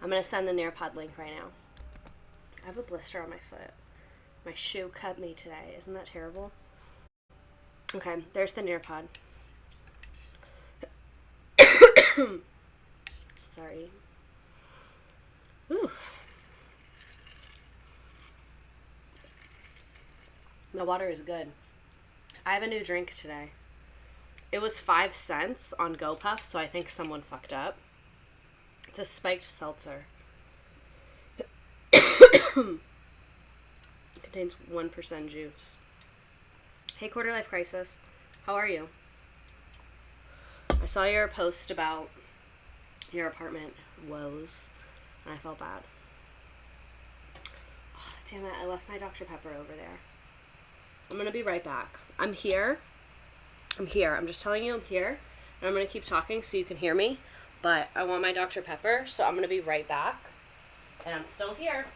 I'm going to send the Nearpod link right now. I have a blister on my foot. My shoe cut me today. Isn't that terrible? Okay, there's the Nearpod. Sorry. Ooh. The water is good. I have a new drink today. It was 5 cents on GoPuff, so I think someone fucked up. It's a spiked seltzer. It contains 1% juice. Hey, Quarter Life Crisis. How are you? I saw your post about your apartment woes, and I felt bad. Oh, damn it, I left my Dr. Pepper over there. I'm going to be right back. I'm here. I'm just telling you I'm here. And I'm going to keep talking so you can hear me. But I want my Dr. Pepper, so I'm going to be right back. And I'm still here.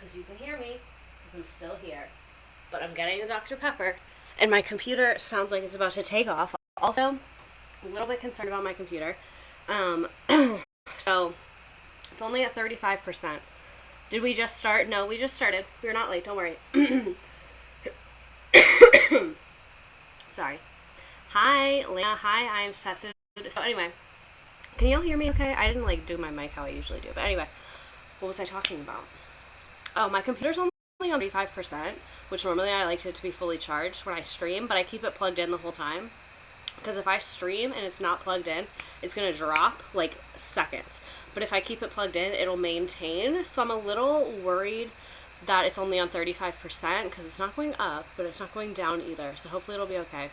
Because you can hear me. Because I'm still here. But I'm getting the Dr. Pepper. And my computer sounds like it's about to take off. Also, I'm a little bit concerned about my computer. So, it's only at 35%. Did we just start? No, we just started. We're not late. Don't worry. Sorry. Hi, Lena. Hi, I'm Pet Food. So anyway, can y'all hear me okay? I didn't do my mic how I usually do. But anyway, what was I talking about? Oh, my computer's only on 35%, which normally I like it to be fully charged when I stream, but I keep it plugged in the whole time. Because if I stream and it's not plugged in, it's going to drop seconds. But if I keep it plugged in, it'll maintain. So I'm a little worried that it's only on 35% because it's not going up, but it's not going down either. So hopefully it'll be okay.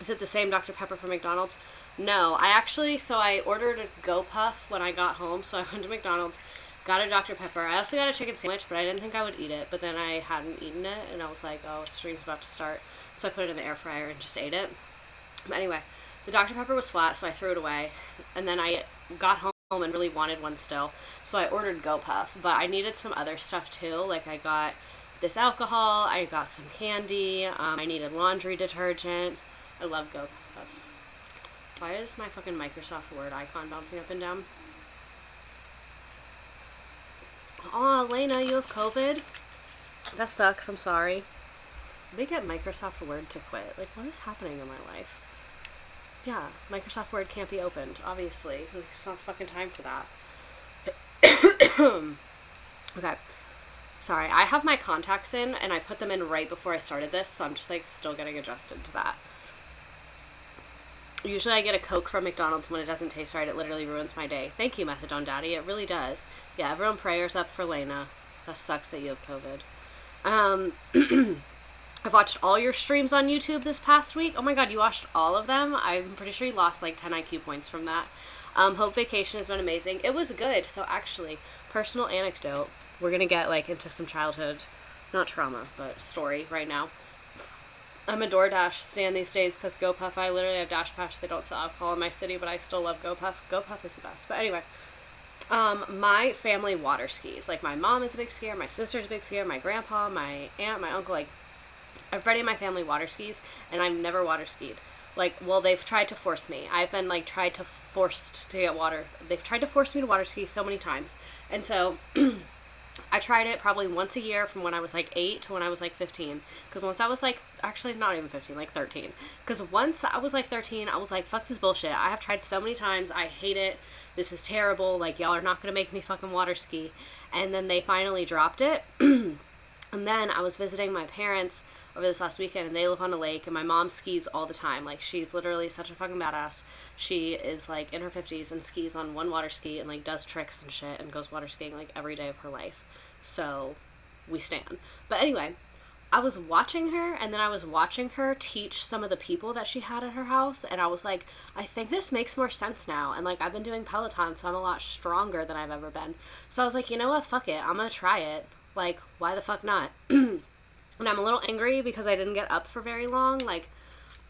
Is it the same Dr. Pepper from McDonald's? No, I ordered a GoPuff when I got home. So I went to McDonald's, got a Dr. Pepper. I also got a chicken sandwich, but I didn't think I would eat it. But then I hadn't eaten it, and I was like, oh, stream's about to start. So I put it in the air fryer and just ate it. But anyway, the Dr. Pepper was flat, so I threw it away. And then I got home and really wanted one still. So I ordered GoPuff. But I needed some other stuff too. I got this alcohol. I got some candy. I needed laundry detergent. I love GoPuff. Why is my fucking Microsoft Word icon bouncing up and down? Aw, Lena, you have COVID? That sucks. I'm sorry. They get Microsoft Word to quit. What is happening in my life? Yeah, Microsoft Word can't be opened, obviously. It's not fucking time for that. Okay. Sorry, I have my contacts in, and I put them in right before I started this, so I'm just, still getting adjusted to that. Usually I get a Coke from McDonald's when it doesn't taste right. It literally ruins my day. Thank you, Methadone Daddy. It really does. Yeah, everyone prayers up for Lena. That sucks that you have COVID. I've watched all your streams on YouTube this past week. Oh my god, you watched all of them? I'm pretty sure you lost 10 IQ points from that. Hope Vacation has been amazing. It was good. So actually, personal anecdote. We're going to get into some childhood, not trauma, but story right now. I'm a DoorDash stan these days because GoPuff, I literally have Dash Pass. They don't sell alcohol in my city, but I still love GoPuff. GoPuff is the best. But anyway, my family water skis. My mom is a big skier, my sister's a big skier, my grandpa, my aunt, my uncle, everybody in my family water skis, and I've never water skied. They've tried to force me. I've been, forced to get water. They've tried to force me to water ski so many times. And so, I tried it probably once a year from when I was 8 to when I was 15. Because once I was actually not even 15, 13. Because once I was 13, I was fuck this bullshit. I have tried so many times. I hate it. This is terrible. Y'all are not going to make me fucking water ski. And then they finally dropped it. And then I was visiting my parents over this last weekend, and they live on a lake, and my mom skis all the time. She's literally such a fucking badass. She is in her 50s and skis on one water ski and does tricks and shit and goes water skiing every day of her life. So we stan. But anyway, I was watching her, and then I was watching her teach some of the people that she had at her house, and I was I think this makes more sense now. And I've been doing Peloton, so I'm a lot stronger than I've ever been. So I was you know what, fuck it, I'm gonna try it. Why the fuck not? And I'm a little angry because I didn't get up for very long.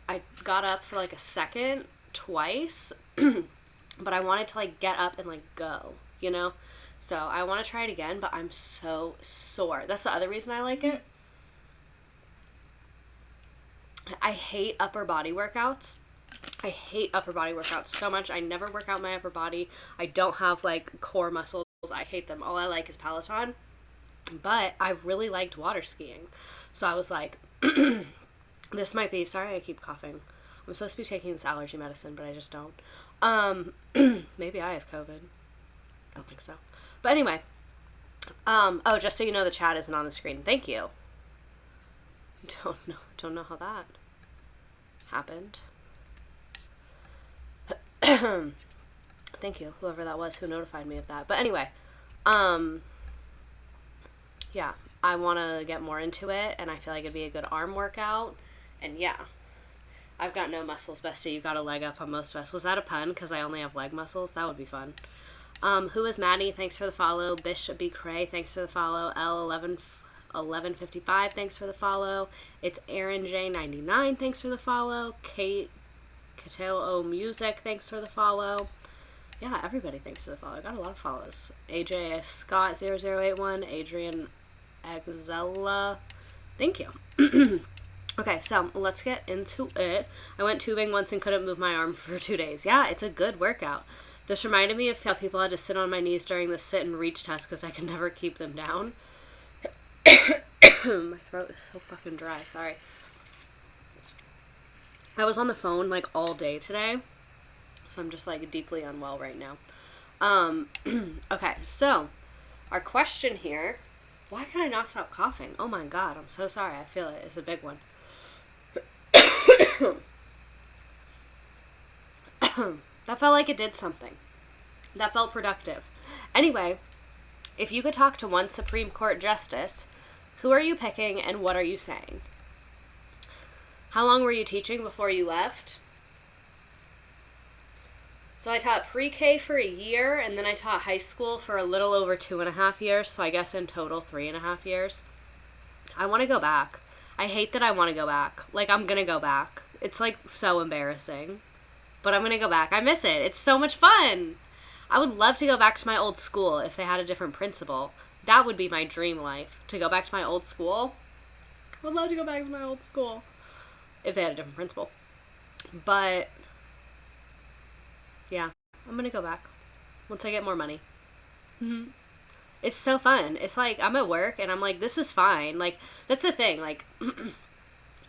I got up for a second twice, but I wanted to get up and go, So I want to try it again, but I'm so sore. That's the other reason I like it. I hate upper body workouts. I hate upper body workouts so much. I never work out my upper body. I don't have core muscle I hate them. All I like is Peloton. But I really liked water skiing. So I was like, this might be, sorry I keep coughing. I'm supposed to be taking this allergy medicine, but I just don't. Maybe I have COVID. I don't think so. But anyway, oh, just so you know, the chat isn't on the screen. Thank you. Don't know how that happened. Thank you, whoever that was who notified me of that. But anyway, yeah, I want to get more into it, and I feel like it'd be a good arm workout. And yeah, I've got no muscles, bestie. You got a leg up on most of us. Was that a pun? Because I only have leg muscles? That would be fun. Who is Maddie? Thanks for the follow. Bishop B. Cray, thanks for the follow. L1155, thanks for the follow. It's Aaron J99, thanks for the follow. Kate Catale O Music, thanks for the follow. Yeah, everybody thanks for the follow. I got a lot of follows. AJ Scott 0081, Adrian Agzella, thank you. Okay, so let's get into it. I went tubing once and couldn't move my arm for 2 days. Yeah, it's a good workout. This reminded me of how people had to sit on my knees during the sit and reach test because I could never keep them down. My throat is so fucking dry, sorry. I was on the phone like all day today, so I'm just like deeply unwell right now. Okay, so our question here, why can I not stop coughing? Oh my god, I'm so sorry, I feel it. It's a big one. That felt like it did something. That felt productive. Anyway, if you could talk to one Supreme Court justice, who are you picking and what are you saying? How long were you teaching before you left? So I taught pre-K for a year, and then I taught high school for a little over 2.5 years, so I guess in total 3.5 years. I want to go back. I hate that I want to go back. Like, I'm going to go back. It's, like, so embarrassing. But I'm going to go back. I miss it. It's so much fun. I would love to go back to my old school if they had a different principal. That would be my dream life, to go back to my old school. I would love to go back to my old school if they had a different principal. But, yeah, I'm going to go back once I get more money. Mm-hmm. It's so fun. It's like, I'm at work, and I'm like, this is fine. Like, that's the thing. Like,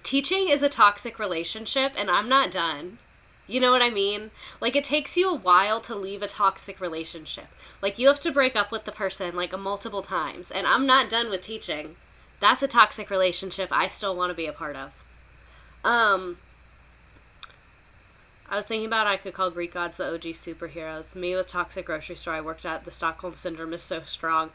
teaching is a toxic relationship, and I'm not done. You know what I mean? Like, it takes you a while to leave a toxic relationship. Like, you have to break up with the person, like, multiple times. And I'm not done with teaching. That's a toxic relationship I still want to be a part of. I was thinking about I could call Greek gods the OG superheroes. Me with toxic grocery store I worked at, the Stockholm Syndrome is so strong.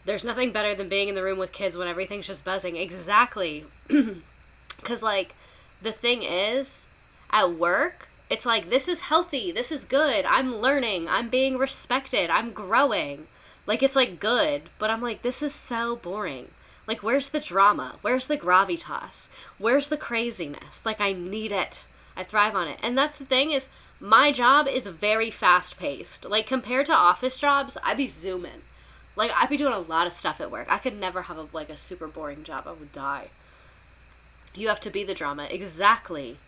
There's nothing better than being in the room with kids when everything's just buzzing. Exactly. Because, like, the thing is, at work, it's like, this is healthy, this is good, I'm learning, I'm being respected, I'm growing. Like, it's, like, good, but I'm like, this is so boring. Like, where's the drama? Where's the gravitas? Where's the craziness? Like, I need it. I thrive on it. And that's the thing is, my job is very fast-paced. Like, compared to office jobs, I'd be zooming. Like, I'd be doing a lot of stuff at work. I could never have, a super boring job. I would die. You have to be the drama. Exactly.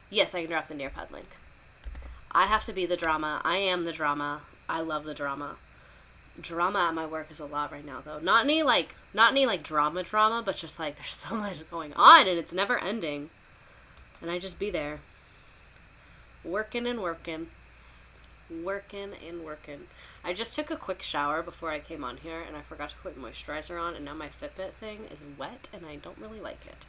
Yes, I can drop the Nearpod link. I have to be the drama. I am the drama. I love the drama. Drama at my work is a lot right now, though. Not any drama, but just, like, there's so much going on, and it's never ending. And I just be there. Working and working. Working and working. I just took a quick shower before I came on here, and I forgot to put moisturizer on, and now my Fitbit thing is wet, and I don't really like it.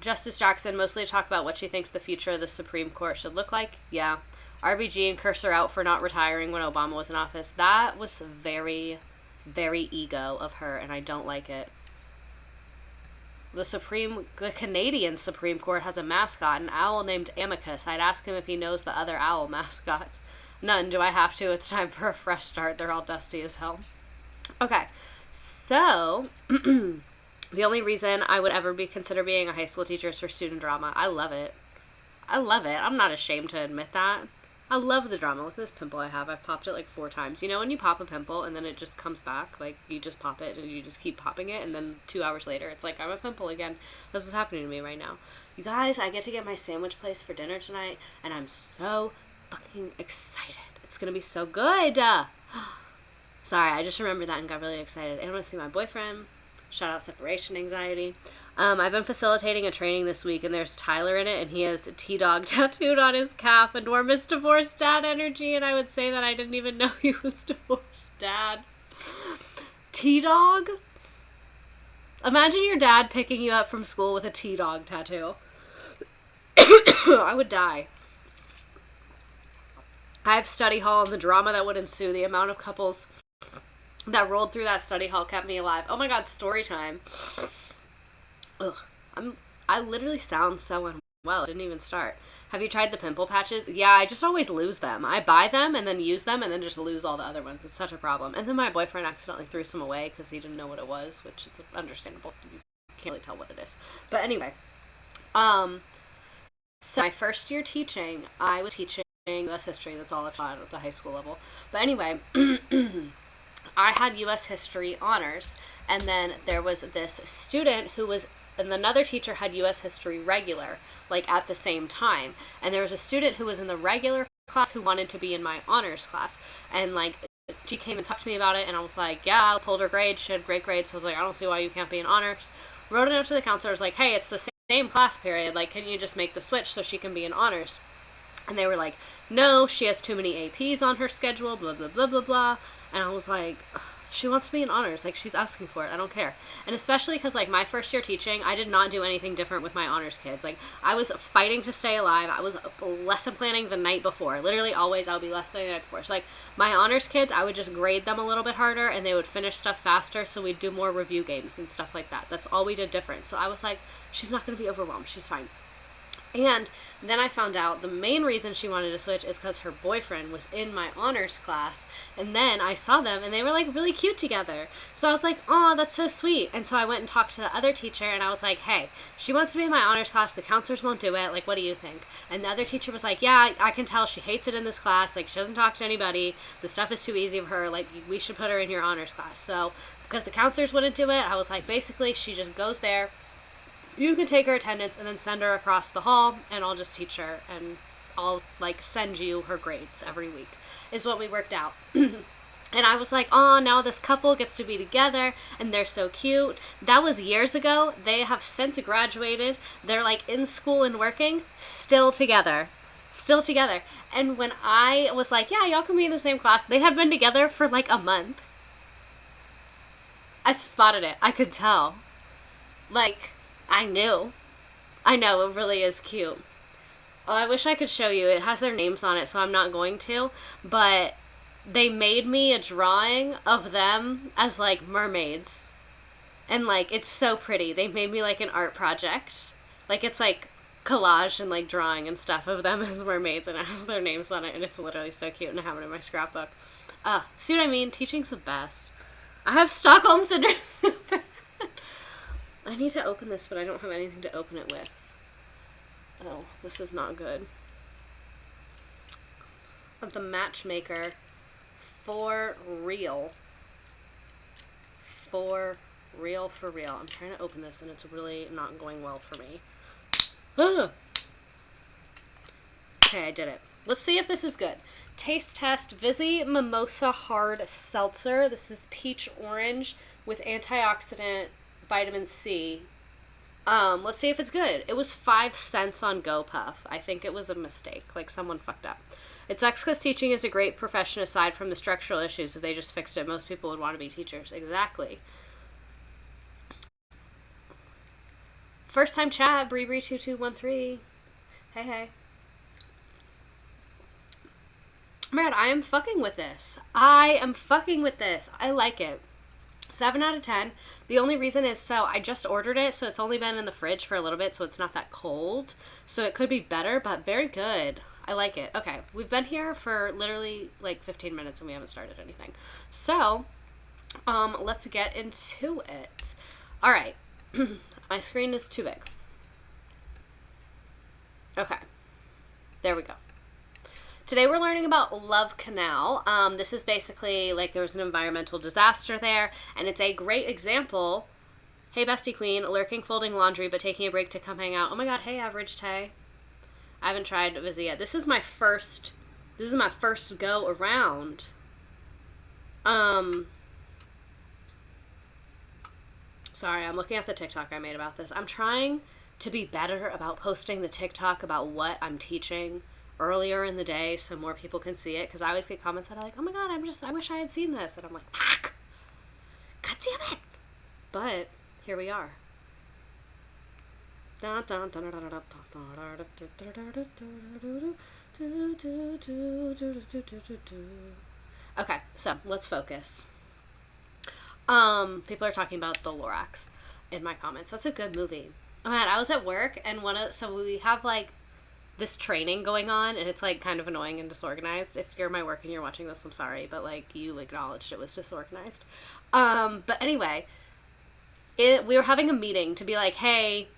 Justice Jackson, mostly to talk about what she thinks the future of the Supreme Court should look like. Yeah. RBG and curse her out for not retiring when Obama was in office. That was very, very ego of her, and I don't like it. The Canadian Supreme Court has a mascot, an owl named Amicus. I'd ask him if he knows the other owl mascots. None. Do I have to? It's time for a fresh start. They're all dusty as hell. Okay. So, the only reason I would ever consider being a high school teacher is for student drama. I love it. I love it. I'm not ashamed to admit that. I love the drama. Look at this pimple I have. I've popped it like 4 times. You know when you pop a pimple and then it just comes back? Like, you just pop it and you just keep popping it, and then 2 hours later, it's like, I'm a pimple again. This is happening to me right now. You guys, I get to get my sandwich place for dinner tonight, and I'm so fucking excited. It's It's going to be so good. Sorry, I just remembered that and got really excited. I want to see my boyfriend. Shout out separation anxiety. I've been facilitating a training this week, and there's Tyler in it, and he has T-Dog tattooed on his calf, and we're Miss Divorced Dad energy, and I would say that I didn't even know he was Divorced Dad. T-Dog? Imagine your dad picking you up from school with a T-Dog tattoo. I would die. I have study hall and the drama that would ensue. The amount of couples that rolled through that study hall kept me alive. Oh my god, story time. Ugh. I literally sound so unwell. It didn't even start. Have you tried the pimple patches? Yeah, I just always lose them. I buy them and then use them and then just lose all the other ones. It's such a problem. And then my boyfriend accidentally threw some away because he didn't know what it was, which is understandable. You can't really tell what it is. But anyway, so my first year teaching, I was teaching U.S. history. That's all I've taught at the high school level. But anyway, I had U.S. history honors, and then there was this student who was, and another teacher had U.S. history regular, like at the same time. And there was a student who was in the regular class who wanted to be in my honors class. And like, she came and talked to me about it, and I was like, yeah, I pulled her grades. She had great grades. So I was like, I don't see why you can't be in honors. Wrote a note to the counselor. I was like, hey, it's the same class period. Like, can you just make the switch so she can be in honors? And they were like, no, she has too many APs on her schedule, blah, blah, blah, blah, blah. And I was like, she wants to be in honors. Like, she's asking for it. I don't care. And especially because, like, my first year teaching, I did not do anything different with my honors kids. Like, I was fighting to stay alive. I was lesson planning the night before. Literally, always, I would be lesson planning the night before. So, like, my honors kids, I would just grade them a little bit harder, and they would finish stuff faster, so we'd do more review games and stuff like that. That's all we did different. So I was like, she's not going to be overwhelmed. She's fine. And then I found out the main reason she wanted to switch is because her boyfriend was in my honors class. And then I saw them and they were like really cute together. So I was like, oh, that's so sweet. And so I went and talked to the other teacher and I was like, hey, she wants to be in my honors class. The counselors won't do it. Like, what do you think? And the other teacher was like, yeah, I can tell she hates it in this class. Like, she doesn't talk to anybody. The stuff is too easy for her. Like, we should put her in your honors class. So because the counselors wouldn't do it, I was like, basically, she just goes there. You can take her attendance and then send her across the hall, and I'll just teach her, and I'll, like, send you her grades every week, is what we worked out. And I was like, oh, now this couple gets to be together, and they're so cute. That was years ago. They have since graduated. They're, like, in school and working, still together. Still together. And when I was like, yeah, y'all can be in the same class, they had been together for, like, a month. I spotted it. I could tell. Like, I knew. I know, it really is cute. Oh, I wish I could show you. It has their names on it, so I'm not going to. But they made me a drawing of them as, like, mermaids. And, like, it's so pretty. They made me, like, an art project. Like, it's, like, collage and, like, drawing and stuff of them as mermaids, and it has their names on it, and it's literally so cute, and I have it in my scrapbook. See what I mean? Teaching's the best. I have Stockholm Syndrome. I need to open this, but I don't have anything to open it with. Oh, this is not good. Of the Matchmaker. For real. For real, for real. I'm trying to open this, and it's really not going well for me. Ah! Okay, I did it. Let's see if this is good. Taste test. Vizzy Mimosa Hard Seltzer. This is peach orange with antioxidant vitamin C. Let's see if it's good. It was 5 cents on GoPuff. I think it was a mistake. Like, someone fucked up. It sucks because teaching is a great profession aside from the structural issues. If they just fixed it, most people would want to be teachers. Exactly. First time chat, Bree2213. Hey, hey. Oh my god, I am fucking with this. I am fucking with this. I like it. 7 out of 10. The only reason is, so I just ordered it, so it's only been in the fridge for a little bit, so it's not that cold. So it could be better, but very good. I like it. Okay, we've been here for literally like 15 minutes and we haven't started anything. So, let's get into it. All right. My screen is too big. Okay. There we go. Today we're learning about Love Canal. This is basically like there was an environmental disaster there, and it's a great example. Hey, bestie queen, lurking, folding laundry, but taking a break to come hang out. Oh my god, hey, average Tay. I haven't tried Vizzy yet. This is my first This is my first go around. Sorry, I'm looking at the TikTok I made about this. I'm trying to be better about posting the TikTok about what I'm teaching earlier in the day so more people can see it, because I always get comments that are like, oh my god, I wish I had seen this. And I'm like, fuck! God damn it! But here we are. Okay, so let's focus. People are talking about the Lorax in my comments. That's a good movie. Oh man, I was at work and so we have like this training going on, and it's like kind of annoying and disorganized. If you're my work and you're watching this, I'm sorry, but like you acknowledged it was disorganized. But anyway, we were having a meeting to be like, hey,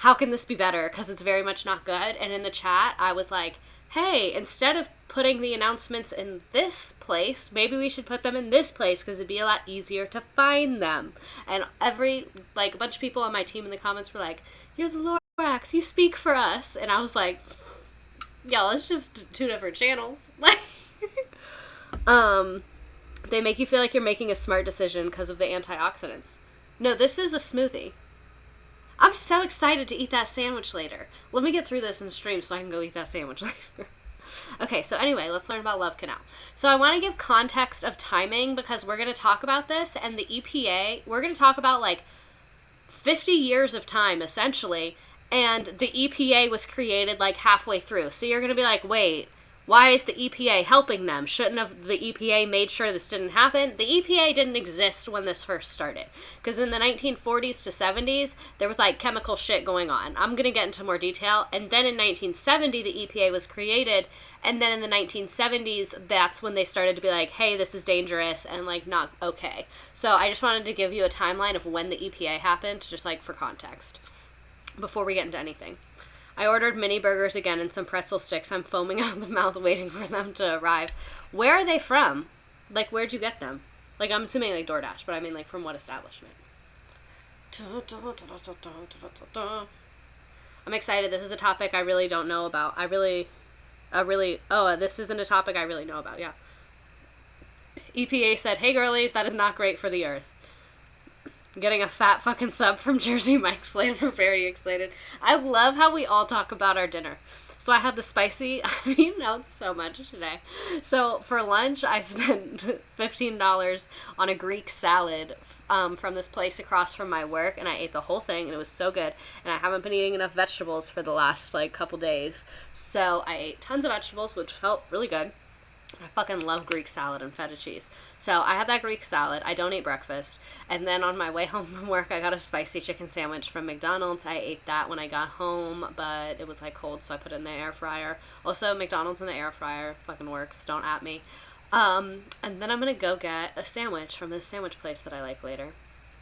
how can this be better? Because it's very much not good. And in the chat, I was like, hey, instead of putting the announcements in this place, maybe we should put them in this place because it'd be a lot easier to find them. And a bunch of people on my team in the comments were like, you're the Lorax, you speak for us. And I was like, yeah, it's just two different channels. They make you feel like you're making a smart decision because of the antioxidants. No, this is a smoothie. I'm so excited to eat that sandwich later. Let me get through this in stream so I can go eat that sandwich later. Okay, so anyway, let's learn about Love Canal. So I want to give context of timing because we're going to talk about this, and the EPA, we're going to talk about like 50 years of time essentially, and the EPA was created like halfway through. So you're going to be like, wait, why is the EPA helping them? Shouldn't have the EPA made sure this didn't happen? The EPA didn't exist when this first started. Because in the 1940s to 70s, there was like chemical shit going on. I'm going to get into more detail. And then in 1970, the EPA was created. And then in the 1970s, that's when they started to be like, hey, this is dangerous and like not okay. So I just wanted to give you a timeline of when the EPA happened, just like for context, before we get into anything. I ordered mini burgers again and some pretzel sticks. I'm foaming out the mouth waiting for them to arrive. Where are they from? Like, where'd you get them? Like, I'm assuming like DoorDash, but I mean like from what establishment? I'm excited. This is a topic I really don't know about. This isn't a topic I really know about, yeah. EPA said, hey girlies, that is not great for the earth. Getting a fat fucking sub from Jersey Mike Slade. We're very excited. I love how we all talk about our dinner. So I had the spicy, I've eaten out so much today. So for lunch, I spent $15 on a Greek salad from this place across from my work, and I ate the whole thing, and it was so good. And I haven't been eating enough vegetables for the last like couple days. So I ate tons of vegetables, which felt really good. I fucking love Greek salad and feta cheese. So I had that Greek salad. I don't eat breakfast. And then on my way home from work, I got a spicy chicken sandwich from McDonald's. I ate that when I got home, but it was like cold, so I put it in the air fryer. Also, McDonald's in the air fryer fucking works. Don't at me. And then I'm going to go get a sandwich from this sandwich place that I like later.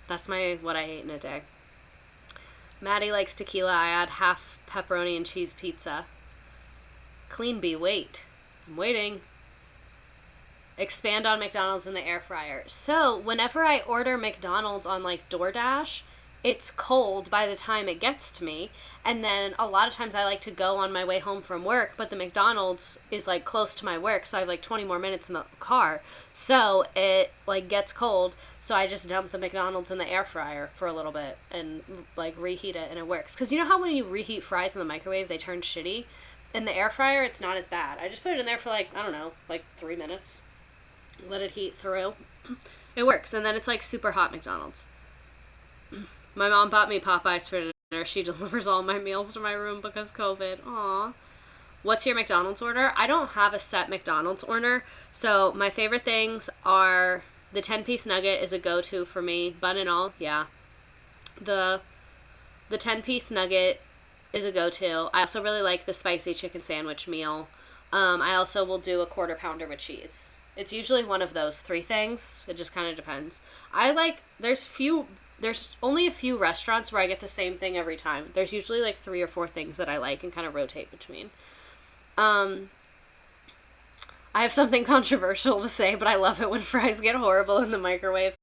That's what I ate in a day. Maddie likes tequila. I add half pepperoni and cheese pizza. Clean bee, wait. I'm waiting. Expand on McDonald's in the air fryer. So whenever I order McDonald's on like DoorDash, it's cold by the time it gets to me. And then a lot of times I like to go on my way home from work, but the McDonald's is like close to my work, so I have like 20 more minutes in the car. So it like gets cold, so I just dump the McDonald's in the air fryer for a little bit and like reheat it, and it works. Because you know how when you reheat fries in the microwave, they turn shitty? In the air fryer, it's not as bad. I just put it in there for like, I don't know, like 3 minutes. Let it heat through. It works. And then it's like super hot McDonald's. My mom bought me Popeyes for dinner. She delivers all my meals to my room because COVID. Aw. What's your McDonald's order? I don't have a set McDonald's order. So my favorite things are the 10-piece nugget is a go-to for me. Bun and all, yeah. The 10-piece nugget is a go-to. I also really like the spicy chicken sandwich meal. I also will do a quarter pounder with cheese. It's usually one of those 3 things. It just kind of depends. There's only a few restaurants where I get the same thing every time. There's usually like 3 or 4 things that I like and kind of rotate between. I have something controversial to say, but I love it when fries get horrible in the microwave.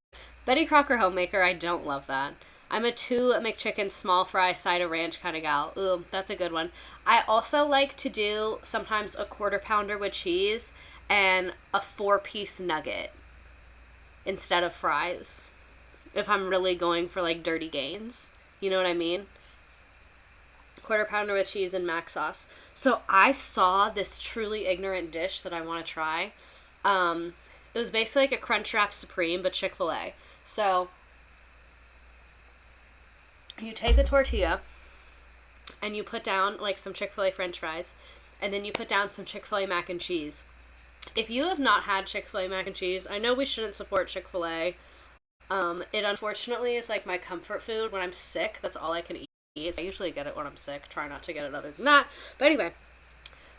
Betty Crocker Homemaker, I don't love that. I'm a 2 McChicken small fry side of ranch kind of gal. Ooh, that's a good one. I also like to do sometimes a quarter pounder with cheese and a 4-piece nugget instead of fries. If I'm really going for like dirty gains. You know what I mean? Quarter pounder with cheese and mac sauce. So I saw this truly ignorant dish that I want to try. It was basically like a Crunchwrap Supreme, but Chick-fil-A. So you take a tortilla and you put down like some Chick-fil-A French fries, and then you put down some Chick-fil-A mac and cheese. If you have not had Chick-fil-A mac and cheese, I know we shouldn't support Chick-fil-A. It unfortunately is like my comfort food when I'm sick. That's all I can eat. So I usually get it when I'm sick. Try not to get it other than that. But anyway,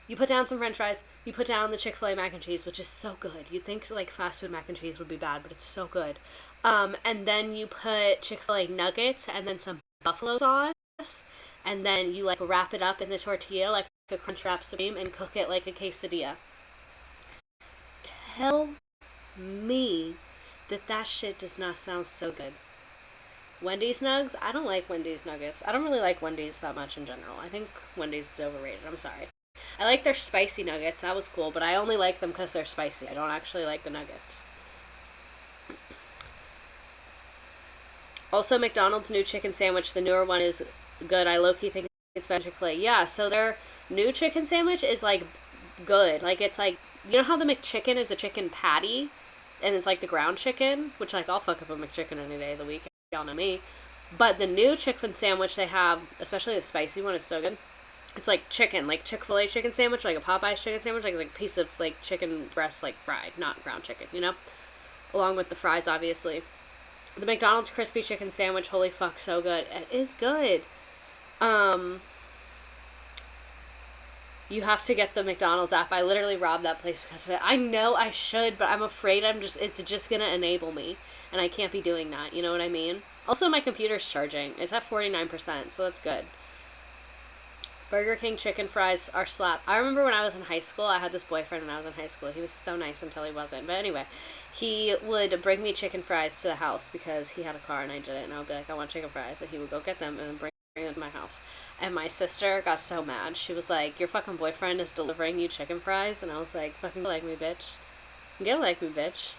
you put down some French fries. You put down the Chick-fil-A mac and cheese, which is so good. You'd think like fast food mac and cheese would be bad, but it's so good. And then you put Chick-fil-A nuggets and then some buffalo sauce. And then you like wrap it up in the tortilla like a Crunchwrap Supreme and cook it like a quesadilla. Tell me that shit does not sound so good. Wendy's nugs? I don't like Wendy's nuggets. I don't really like Wendy's that much in general. I think Wendy's is overrated. I'm sorry. I like their spicy nuggets. That was cool, but I only like them because they're spicy. I don't actually like the nuggets. Also, McDonald's new chicken sandwich, the newer one, is good. I low-key think it's better than Chick-fil-A. Yeah, so their new chicken sandwich is, like, good. Like, it's like, you know how the McChicken is a chicken patty? And it's like the ground chicken, which like I'll fuck up a McChicken any day of the week. Y'all know me. But the new chicken sandwich they have, especially the spicy one, is so good. It's like chicken, like Chick-fil-A chicken sandwich, like a Popeye's chicken sandwich, like a piece of like chicken breast, like fried, not ground chicken, you know? Along with the fries, obviously. The McDonald's crispy chicken sandwich, holy fuck, so good. It is good. You have to get the McDonald's app. I literally robbed that place because of it. I know I should, but I'm afraid it's just going to enable me. And I can't be doing that. You know what I mean? Also, my computer's charging. It's at 49%, so that's good. Burger King chicken fries are slap. I remember when I was in high school, I had this boyfriend when I was in high school. He was so nice until he wasn't. But anyway, he would bring me chicken fries to the house because he had a car and I didn't. And I would be like, I want chicken fries. And he would go get them and then bring into my house. And my sister got so mad. She was like, your fucking boyfriend is delivering you chicken fries? And I was like, fucking get like me, bitch. Get like me, bitch.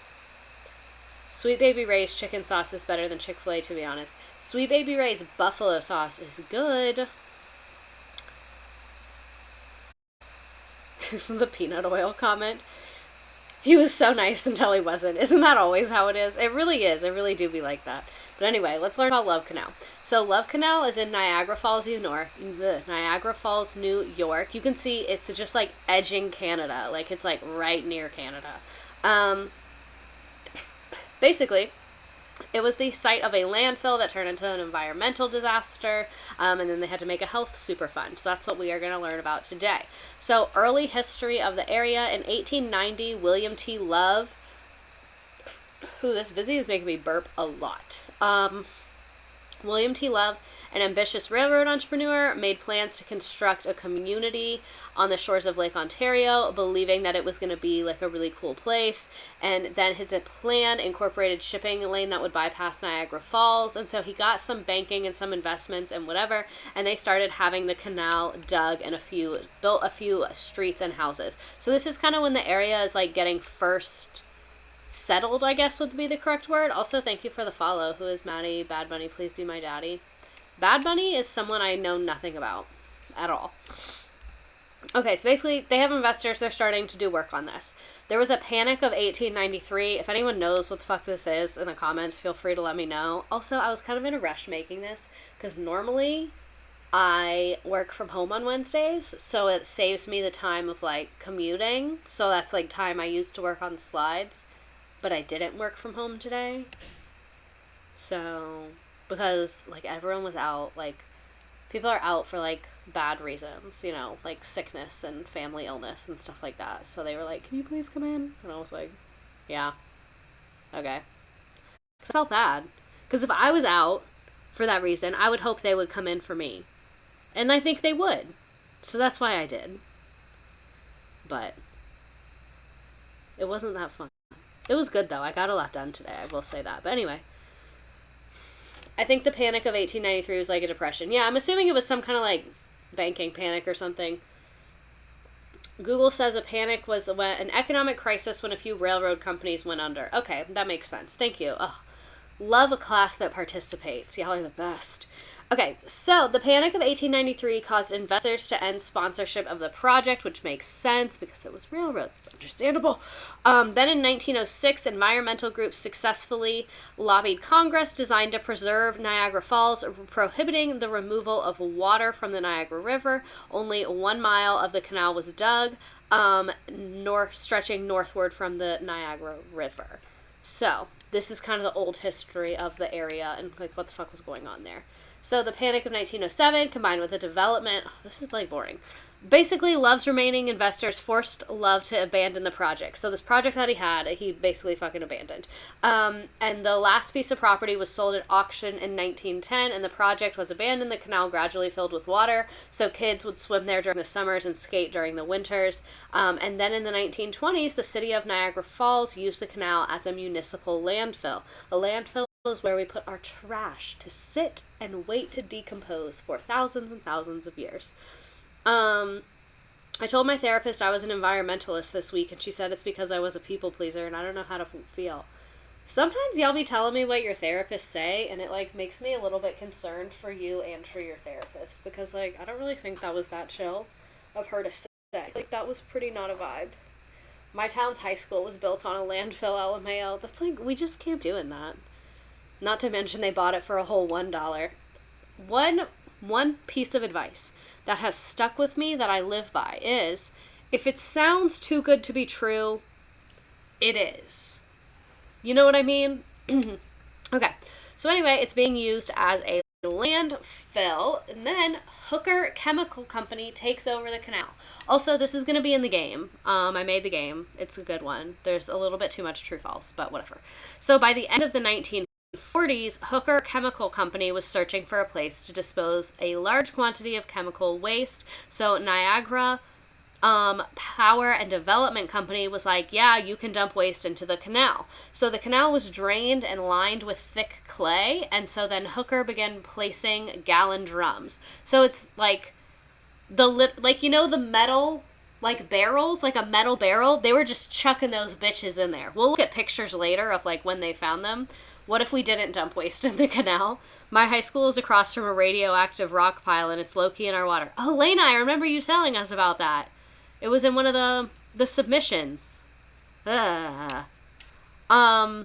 Sweet Baby Ray's chicken sauce is better than Chick-fil-A, to be honest. Sweet Baby Ray's buffalo sauce is good. The peanut oil comment. He was so nice until he wasn't. Isn't that always how it is? It really is. I really do be like that. But anyway, let's learn about Love Canal. So Love Canal is in Niagara Falls, New York. You can see it's just like edging Canada. Like it's like right near Canada. Basically, it was the site of a landfill that turned into an environmental disaster, and then they had to make a health superfund. So that's what we are going to learn about today. So early history of the area. In 1890, William T. Love, this Vizzy is making me burp a lot. William T. Love, an ambitious railroad entrepreneur, made plans to construct a community on the shores of Lake Ontario, believing that it was going to be like a really cool place. And then his plan incorporated shipping lane that would bypass Niagara Falls. And so he got some banking and some investments and whatever. And they started having the canal dug and built a few streets and houses. So this is kind of when the area is like getting first settled, I guess would be the correct word. Also, thank you for the follow. Who is Maddie? Bad Bunny, please be my daddy. Bad Bunny is someone I know nothing about at all. Okay, so basically, they have investors. They're starting to do work on this. There was a panic of 1893. If anyone knows what the fuck this is in the comments, feel free to let me know. Also, I was kind of in a rush making this because normally I work from home on Wednesdays, so it saves me the time of like commuting. So that's like time I used to work on the slides. But I didn't work from home today. So, because, like, everyone was out. Like, people are out for, like, bad reasons, you know, like sickness and family illness and stuff like that. So they were like, can you please come in? And I was like, yeah. Okay. Because I felt bad. Because if I was out for that reason, I would hope they would come in for me. And I think they would. So that's why I did. But it wasn't that fun. It was good, though. I got a lot done today. I will say that. But anyway. I think the Panic of 1893 was like a depression. Yeah, I'm assuming it was some kind of like banking panic or something. Google says a panic was when an economic crisis when a few railroad companies went under. Okay, that makes sense. Thank you. Ugh. Love a class that participates. Y'all are the best. Okay, so the Panic of 1893 caused investors to end sponsorship of the project, which makes sense because there was railroads. Understandable. Then in 1906, environmental groups successfully lobbied Congress designed to preserve Niagara Falls, prohibiting the removal of water from the Niagara River. Only 1 mile of the canal was dug, stretching northward from the Niagara River. So this is kind of the old history of the area and like what the fuck was going on there. So the Panic of 1907 combined with the development, this is like boring. Basically, Love's remaining investors forced Love to abandon the project. So this project that he had, he basically fucking abandoned. And the last piece of property was sold at auction in 1910, and the project was abandoned. The canal gradually filled with water, so kids would swim there during the summers and skate during the winters. And then in the 1920s, the city of Niagara Falls used the canal as a municipal landfill. A landfill is where we put our trash to sit and wait to decompose for thousands and thousands of years. I told my therapist I was an environmentalist this week, and she said it's because I was a people pleaser, and I don't know how to feel. Sometimes y'all be telling me what your therapists say, and it, like, makes me a little bit concerned for you and for your therapist, because, like, I don't really think that was that chill of her to say. Like, that was pretty not a vibe. My town's high school was built on a landfill, LMAO. That's, like, we just can't be doing that. Not to mention they bought it for a whole $1. One piece of advice that has stuck with me that I live by is, if it sounds too good to be true, it is. You know what I mean? Okay. So anyway, it's being used as a landfill, and then Hooker Chemical Company takes over the canal. Also, this is going to be in the game. I made the game. It's a good one. There's a little bit too much true-false, but whatever. So by the end of the 1940s, Hooker Chemical Company was searching for a place to dispose a large quantity of chemical waste. So Niagara Power and Development Company was like, yeah, you can dump waste into the canal. So the canal was drained and lined with thick clay, and so then Hooker began placing gallon drums. So it's like the metal like barrels, like a metal barrel, they were just chucking those bitches in there. We'll look at pictures later of like when they found them. What if we didn't dump waste in the canal? My high school is across from a radioactive rock pile, and it's low-key in our water. Oh, Lena, I remember you telling us about that. It was in one of the submissions. I love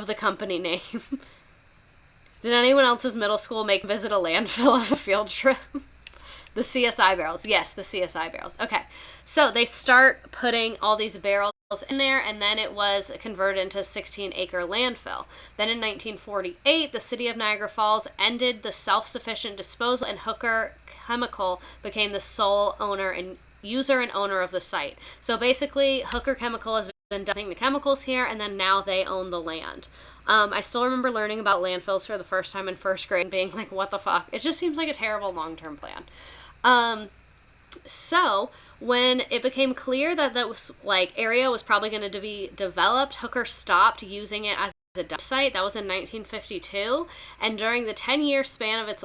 the company name. Did anyone else's middle school visit a landfill as a field trip? The CSI barrels. Yes, the CSI barrels. Okay. So they start putting all these barrels in there, and then it was converted into a 16-acre landfill. Then in 1948, the city of Niagara Falls ended the self-sufficient disposal, and Hooker Chemical became the sole owner and user and owner of the site. So basically, Hooker Chemical has been dumping the chemicals here, and then now they own the land. I still remember learning about landfills for the first time in first grade and being like, what the fuck? It just seems like a terrible long-term plan. So when it became clear that was area was probably going to be developed, Hooker stopped using it as a dump site. That was in 1952, and during the 10-year span of its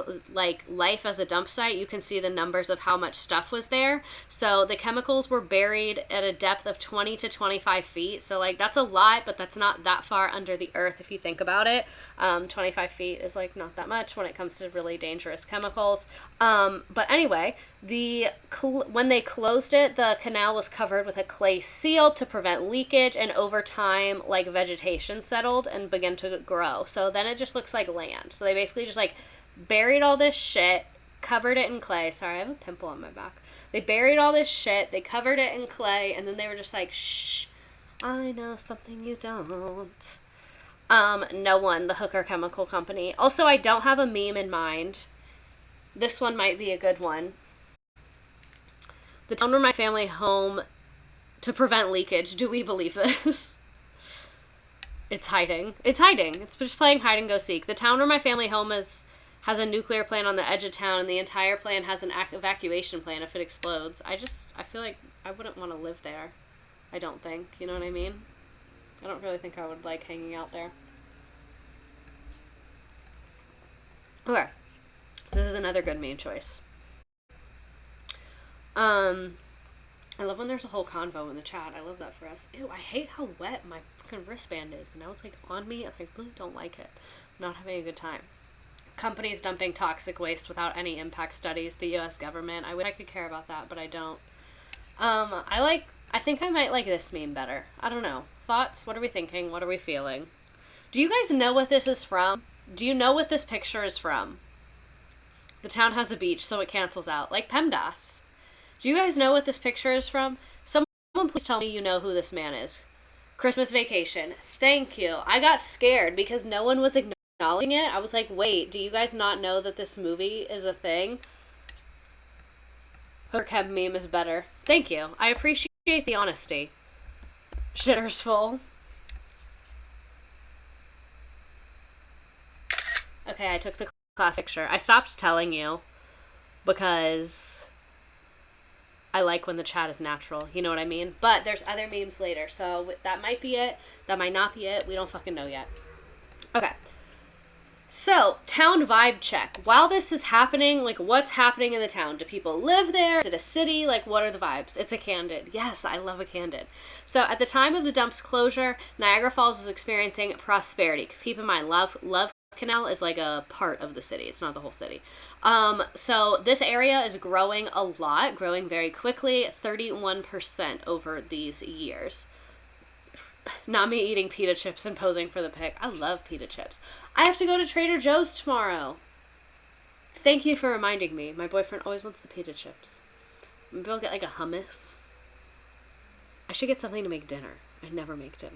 life as a dump site, you can see the numbers of how much stuff was there. So the chemicals were buried at a depth of 20 to 25 feet. So that's a lot, but that's not that far under the earth if you think about it. 25 feet is not that much when it comes to really dangerous chemicals. But anyway, when they closed it, the canal was covered with a clay seal to prevent leakage, and over time vegetation settled and began to grow. So then it just looks like land. So they basically just buried all this shit, covered it in clay. Sorry, I have a pimple on my back. They buried all this shit, they covered it in clay, and then they were just like, shh, I know something you don't. No one, the Hooker Chemical Company. Also, I don't have a meme in mind. This one might be a good one. The town where my family home to prevent leakage. Do we believe this? It's hiding. It's hiding. It's just playing hide and go seek. The town where my family home has a nuclear plant on the edge of town, and the entire plan has an evacuation plan if it explodes. I feel like I wouldn't want to live there. I don't think. You know what I mean? I don't really think I would like hanging out there. Okay. This is another good meme choice. I love when there's a whole convo in the chat. I love that for us. Ew, I hate how wet my fucking wristband is. Now it's like on me, and I really don't like it. I'm not having a good time. Companies dumping toxic waste without any impact studies. The U.S. government. I wish I could care about that, but I don't. I think I might like this meme better. I don't know. Thoughts? What are we thinking? What are we feeling? Do you guys know what this is from? Do you know what this picture is from? The town has a beach, so it cancels out. Like PEMDAS. Do you guys know what this picture is from? Someone please tell me you know who this man is. Christmas Vacation. Thank you. I got scared because no one was acknowledging it. I was like, wait, do you guys not know that this movie is a thing? Her Kev meme is better. Thank you. I appreciate the honesty. Shitter's full. Okay, I took the class picture. I stopped telling you because I like when the chat is natural. You know what I mean? But there's other memes later, so that might be it. That might not be it. We don't fucking know yet. Okay. So, town vibe check. While this is happening, like, what's happening in the town? Do people live there? Is it a city? Like, what are the vibes? It's a Candid. Yes, I love a Candid. So, at the time of the dump's closure, Niagara Falls was experiencing prosperity. Because keep in mind, Love Canal is like a part of the city. It's not the whole city. So, this area is growing a lot, growing very quickly, 31% over these years. Not me eating pita chips and posing for the pic. I love pita chips. I have to go to Trader Joe's tomorrow. Thank you for reminding me. My boyfriend always wants the pita chips. Maybe I'll get like a hummus. I should get something to make dinner. I never make dinner.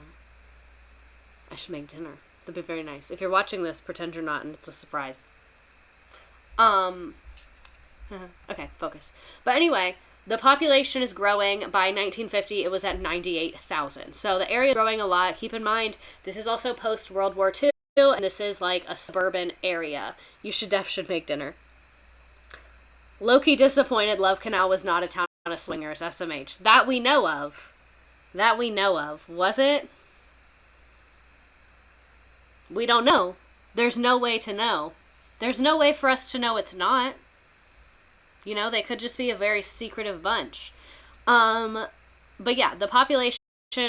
I should make dinner. That'd be very nice. If you're watching this, pretend you're not and it's a surprise. Okay, focus. But anyway, the population is growing. By 1950, it was at 98,000. So the area is growing a lot. Keep in mind, this is also post-World War II, and this is like a suburban area. You should make dinner. Low-key disappointed Love Canal was not a town of swingers, SMH. That we know of. Was it? We don't know. There's no way to know. There's no way for us to know it's not. You know, they could just be a very secretive bunch. But yeah, the population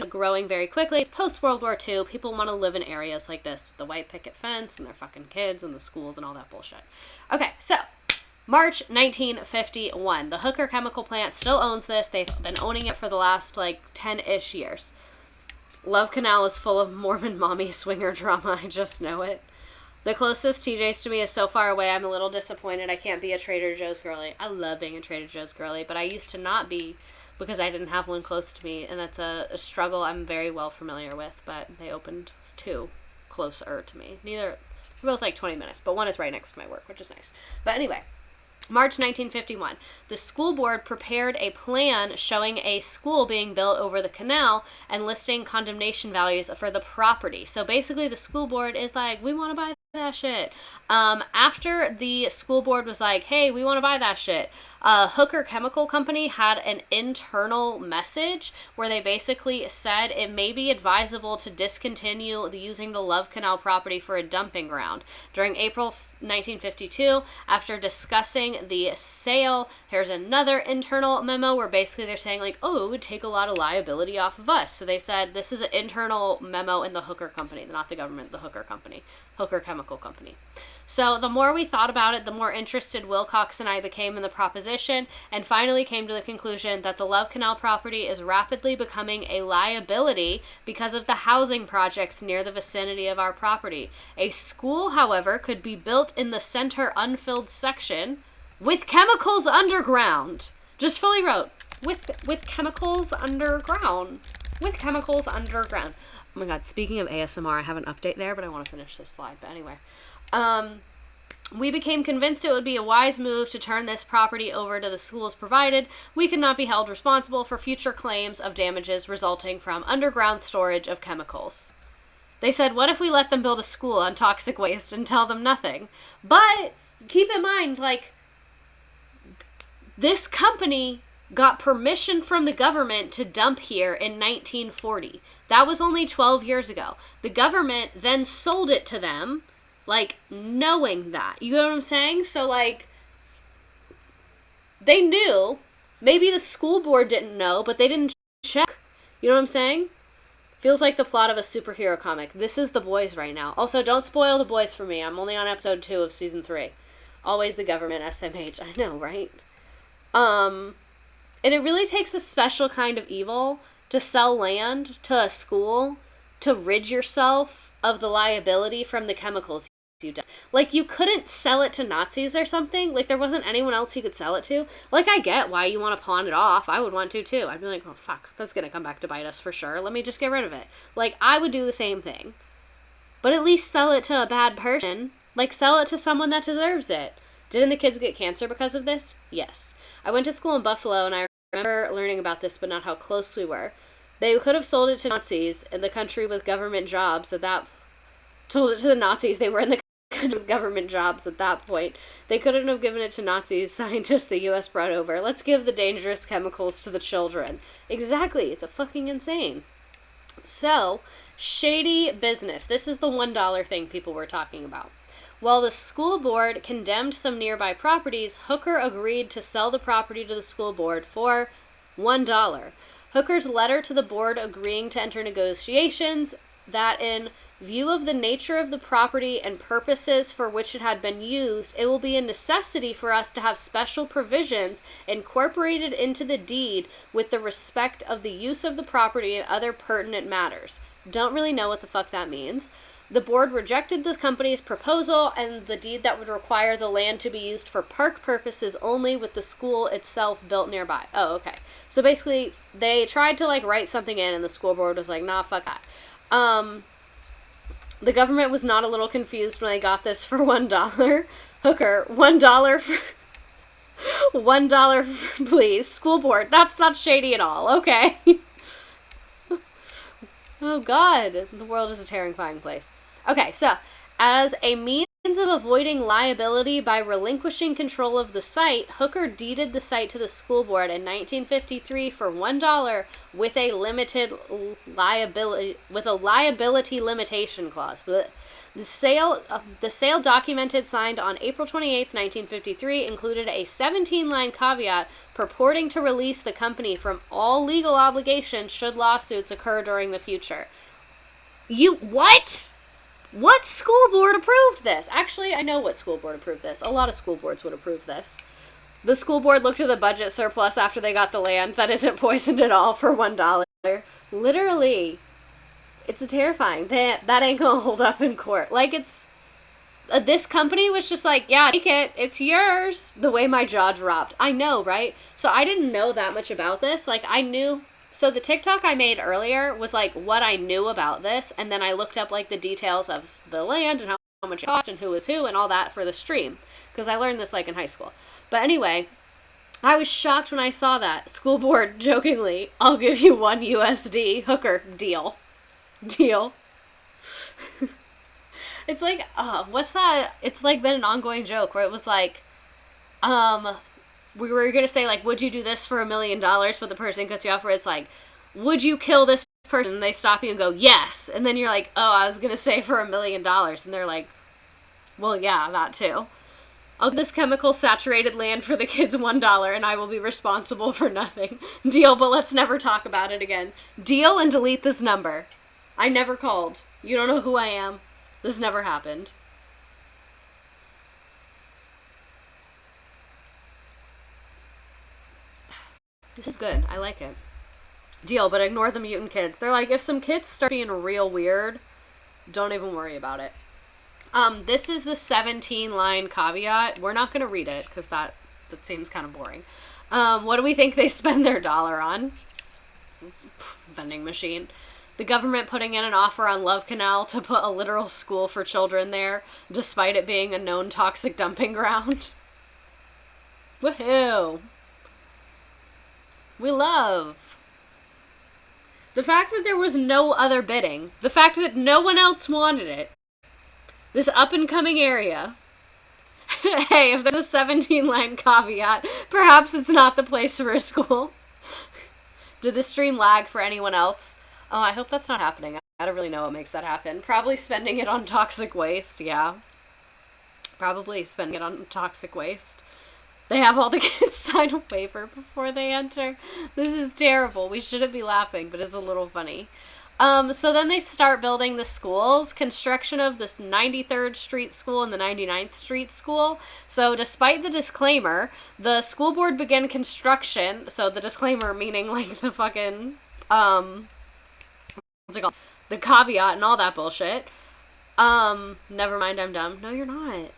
growing very quickly. Post-World War II, people want to live in areas like this with the white picket fence and their fucking kids and the schools and all that bullshit. Okay, so March 1951. The Hooker Chemical Plant still owns this. They've been owning it for the last, like, 10-ish years. Love Canal is full of Mormon mommy swinger drama. I just know it. The closest TJ's to me is so far away, I'm a little disappointed I can't be a Trader Joe's girly. I love being a Trader Joe's girly, but I used to not be because I didn't have one close to me, and that's a struggle I'm very well familiar with, but they opened two closer to me. They're both like 20 minutes, but one is right next to my work, which is nice. But anyway, March 1951, the school board prepared a plan showing a school being built over the canal and listing condemnation values for the property. So basically the school board is like, we want to buy that shit. After the school board was like, hey, we want to buy that shit, Hooker Chemical Company had an internal message where they basically said it may be advisable to discontinue using the Love Canal property for a dumping ground. During April 1952, after discussing the sale, here's another internal memo where basically they're saying like, oh, it would take a lot of liability off of us. So they said this is an internal memo in the Hooker Company, not the government, the Hooker Company, Hooker Chemical Company. So the more we thought about it, the more interested Wilcox and I became in the proposition, and finally came to the conclusion that the Love Canal property is rapidly becoming a liability because of the housing projects near the vicinity of our property. A school, however, could be built in the center unfilled section with chemicals underground. Just fully wrote, with chemicals underground. With chemicals underground. Oh my god, speaking of ASMR, I have an update there, but I want to finish this slide. But anyway. We became convinced it would be a wise move to turn this property over to the schools provided we could not be held responsible for future claims of damages resulting from underground storage of chemicals. They said, what if we let them build a school on toxic waste and tell them nothing? But keep in mind, like, this company got permission from the government to dump here in 1940. That was only 12 years ago. The government then sold it to them Like, knowing that. You know what I'm saying? So, like, they knew. Maybe the school board didn't know, but they didn't check. You know what I'm saying? Feels like the plot of a superhero comic. This is The Boys right now. Also, don't spoil The Boys for me. I'm only on episode 2 of season 3. Always the government, SMH. I know, right? And it really takes a special kind of evil to sell land to a school to rid yourself of the liability from the chemicals you did. Like, you couldn't sell it to Nazis or something. Like, there wasn't anyone else you could sell it to. Like, I get why you want to pawn it off. I would want to, too. I'd be like, oh, fuck, that's going to come back to bite us for sure. Let me just get rid of it. Like, I would do the same thing. But at least sell it to a bad person. Like, sell it to someone that deserves it. Didn't the kids get cancer because of this? Yes. I went to school in Buffalo, and I remember learning about this, but not how close we were. They could have sold it to Nazis in the country with government jobs at that... Told it to the Nazis. They were in the with government jobs at that point. They couldn't have given it to Nazi scientists the U.S. brought over. Let's give the dangerous chemicals to the children. Exactly. It's a fucking insane. So, shady business. This is the $1 thing people were talking about. While the school board condemned some nearby properties, Hooker agreed to sell the property to the school board for $1. Hooker's letter to the board agreeing to enter negotiations that in view of the nature of the property and purposes for which it had been used, it will be a necessity for us to have special provisions incorporated into the deed with the respect of the use of the property and other pertinent matters. Don't really know what the fuck that means. The board rejected the company's proposal and the deed that would require the land to be used for park purposes only, with the school itself built nearby. Oh, okay. So basically, they tried to, like, write something in, and the school board was like, nah, fuck that. The government was not a little confused when they got this for $1. Hooker, $1 for... $1, please. School board, that's not shady at all. Okay. Oh, God. The world is a terrifying place. Okay, so, as a means of avoiding liability by relinquishing control of the site, Hooker deeded the site to the school board in 1953 for $1 with a liability limitation clause. The sale documented signed on April 28, 1953, included a 17-line caveat purporting to release the company from all legal obligations should lawsuits occur during the future. What? What school board approved this? Actually, I know what school board approved this. A lot of school boards would approve this. The school board looked at the budget surplus after they got the land that isn't poisoned at all for $1. Literally. It's terrifying. That ain't gonna hold up in court. Like, it's... this company was just like, yeah, take it. It's yours. The way my jaw dropped. I know, right? So I didn't know that much about this. Like, I knew... So the TikTok I made earlier was, like, what I knew about this, and then I looked up, like, the details of the land and how much it cost and who was who and all that for the stream, because I learned this, like, in high school. But anyway, I was shocked when I saw that. School board, jokingly, I'll give you $1 USD. Hooker, deal. It's like, what's that? It's, like, been an ongoing joke where it was, like, we were going to say, like, would you do this for $1 million? But the person cuts you off where it's like, would you kill this person? And they stop you and go, yes. And then you're like, oh, I was going to say for $1 million. And they're like, well, yeah, that too. I'll give this chemical saturated land for the kids $1 and I will be responsible for nothing. Deal, but let's never talk about it again. Deal and delete this number. I never called. You don't know who I am. This never happened. This is good. I like it. Deal, but ignore the mutant kids. They're like, if some kids start being real weird, don't even worry about it. This is the 17-line caveat. We're not going to read it, because that seems kind of boring. What do we think they spend their dollar on? Vending machine. The government putting in an offer on Love Canal to put a literal school for children there, despite it being a known toxic dumping ground. Woohoo! We love the fact that there was no other bidding, the fact that no one else wanted it, this up-and-coming area. Hey, if there's a 17-line caveat, perhaps it's not the place for a school. Did the stream lag for anyone else? Oh, I hope that's not happening. I don't really know what makes that happen. Probably spending it on toxic waste, yeah. Probably spending it on toxic waste. They have all the kids sign a waiver before they enter. This is terrible. We shouldn't be laughing, but it's a little funny. So then they start building the schools. Construction of this 93rd Street School and the 99th Street School. So despite the disclaimer, the school board began construction. So the disclaimer meaning like the fucking, what's it called? The caveat and all that bullshit. Never mind, I'm dumb. No, you're not.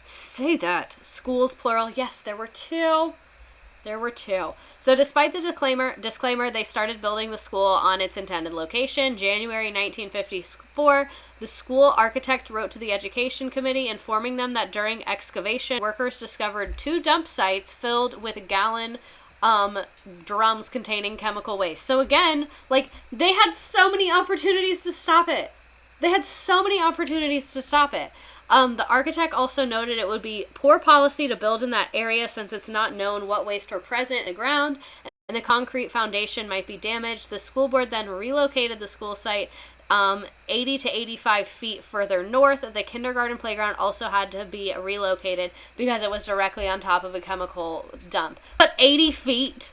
Say that. Schools, plural. Yes, there were two. There were two. So despite the disclaimer, they started building the school on its intended location. January 1954, the school architect wrote to the Education Committee informing them that during excavation, workers discovered 2 dump sites filled with gallon drums containing chemical waste. So again, like, they had so many opportunities to stop it. The architect also noted it would be poor policy to build in that area since it's not known what waste were present in the ground and the concrete foundation might be damaged. The school board then relocated the school site 80 to 85 feet further north. The kindergarten playground also had to be relocated because it was directly on top of a chemical dump. But 80 feet.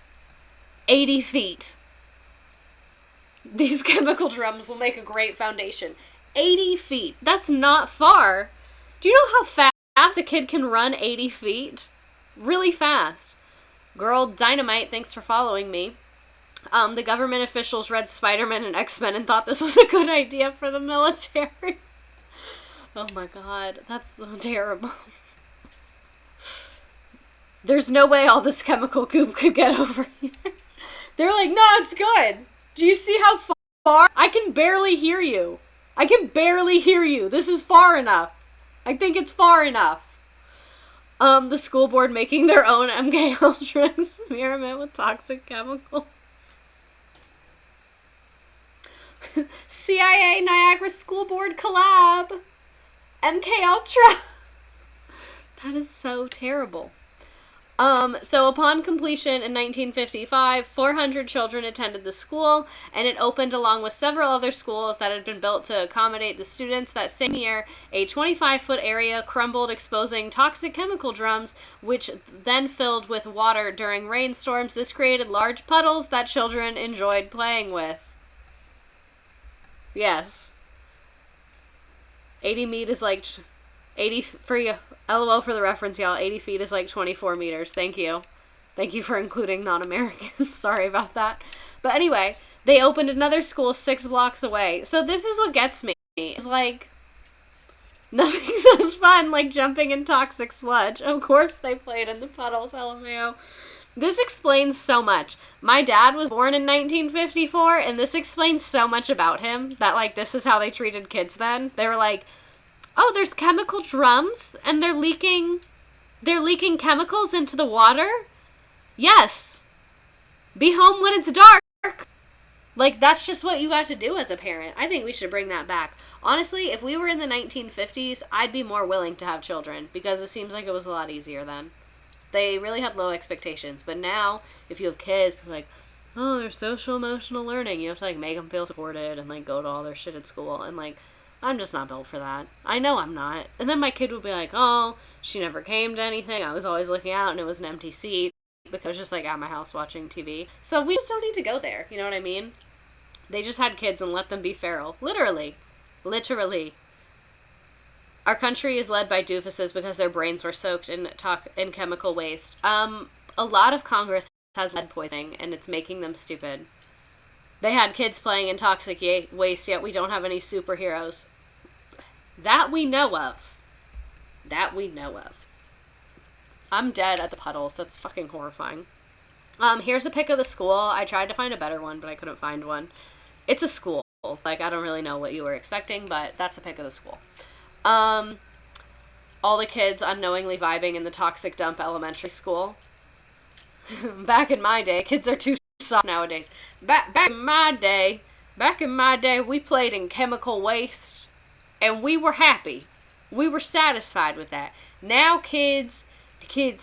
These chemical drums will make a great foundation. 80 feet. That's not far. Do you know how fast a kid can run 80 feet? Really fast. Girl, dynamite, thanks for following me. The government officials read Spider-Man and X-Men and thought this was a good idea for the military. Oh my god, that's so terrible. There's no way all this chemical goop could get over here. They're like, no, it's good. Do you see how far? I can barely hear you. This is far enough. I think it's far enough. The school board making their own MK Ultra experiment with toxic chemicals. CIA Niagara School Board collab. MK Ultra. That is so terrible. So upon completion in 1955, 400 children attended the school, and it opened along with several other schools that had been built to accommodate the students. That same year, a 25-foot area crumbled, exposing toxic chemical drums, which then filled with water during rainstorms. This created large puddles that children enjoyed playing with. Yes. 80 feet is like... 80 for you. LOL for the reference, y'all. 80 feet is like 24 meters. Thank you. Thank you for including non-Americans. Sorry about that. But anyway, they opened another school 6 blocks away. So this is what gets me. It's like, nothing's as fun like jumping in toxic sludge. Of course they played in the puddles, LMAO. This explains so much. My dad was born in 1954, and this explains so much about him that, like, this is how they treated kids then. They were like, oh, there's chemical drums, and they're leaking chemicals into the water? Yes. Be home when it's dark. Like, that's just what you got to do as a parent. I think we should bring that back. Honestly, if we were in the 1950s, I'd be more willing to have children, because it seems like it was a lot easier then. They really had low expectations, but now, if you have kids, people are like, oh, they're social-emotional learning. You have to, like, make them feel supported and, like, go to all their shit at school, and, like, I'm just not built for that. I know I'm not. And then my kid would be like, oh, she never came to anything. I was always looking out and it was an empty seat because I was just like at my house watching TV. So we just don't need to go there. You know what I mean? They just had kids and let them be feral. Literally. Our country is led by doofuses because their brains were soaked in chemical waste. A lot of Congress has lead poisoning and it's making them stupid. They had kids playing in toxic waste, yet we don't have any superheroes. That we know of. I'm dead at the puddles. That's fucking horrifying. Here's a pic of the school. I tried to find a better one, but I couldn't find one. It's a school. Like, I don't really know what you were expecting, but that's a pic of the school. All the kids unknowingly vibing in the toxic dump elementary school. Back in my day, kids are too soft nowadays. Back in my day, we played in chemical waste, and we were happy. We were satisfied with that. Now kids,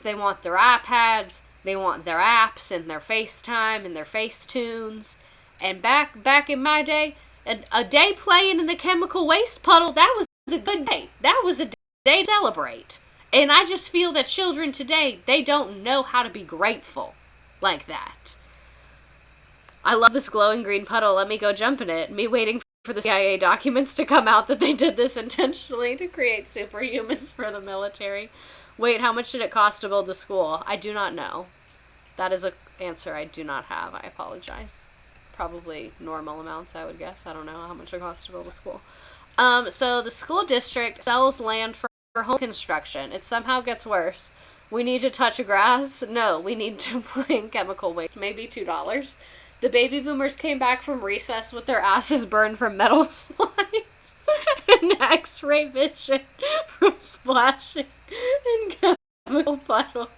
they want their iPads, they want their apps and their FaceTime and their Facetunes. And back in my day, a day playing in the chemical waste puddle, that was a good day. That was a day to celebrate. And I just feel that children today, they don't know how to be grateful like that. I love this glowing green puddle. Let me go jump in it. Me waiting for the CIA documents to come out that they did this intentionally to create superhumans for the military. Wait, how much did it cost to build the school? I do not know. That is an answer I do not have. I apologize. Probably normal amounts, I would guess. I don't know how much it costs to build a school. So the school district sells land for home construction. It somehow gets worse. We need to touch grass? No, we need to bring chemical waste. Maybe $2. The baby boomers came back from recess with their asses burned from metal slides and x-ray vision from splashing in chemical puddles.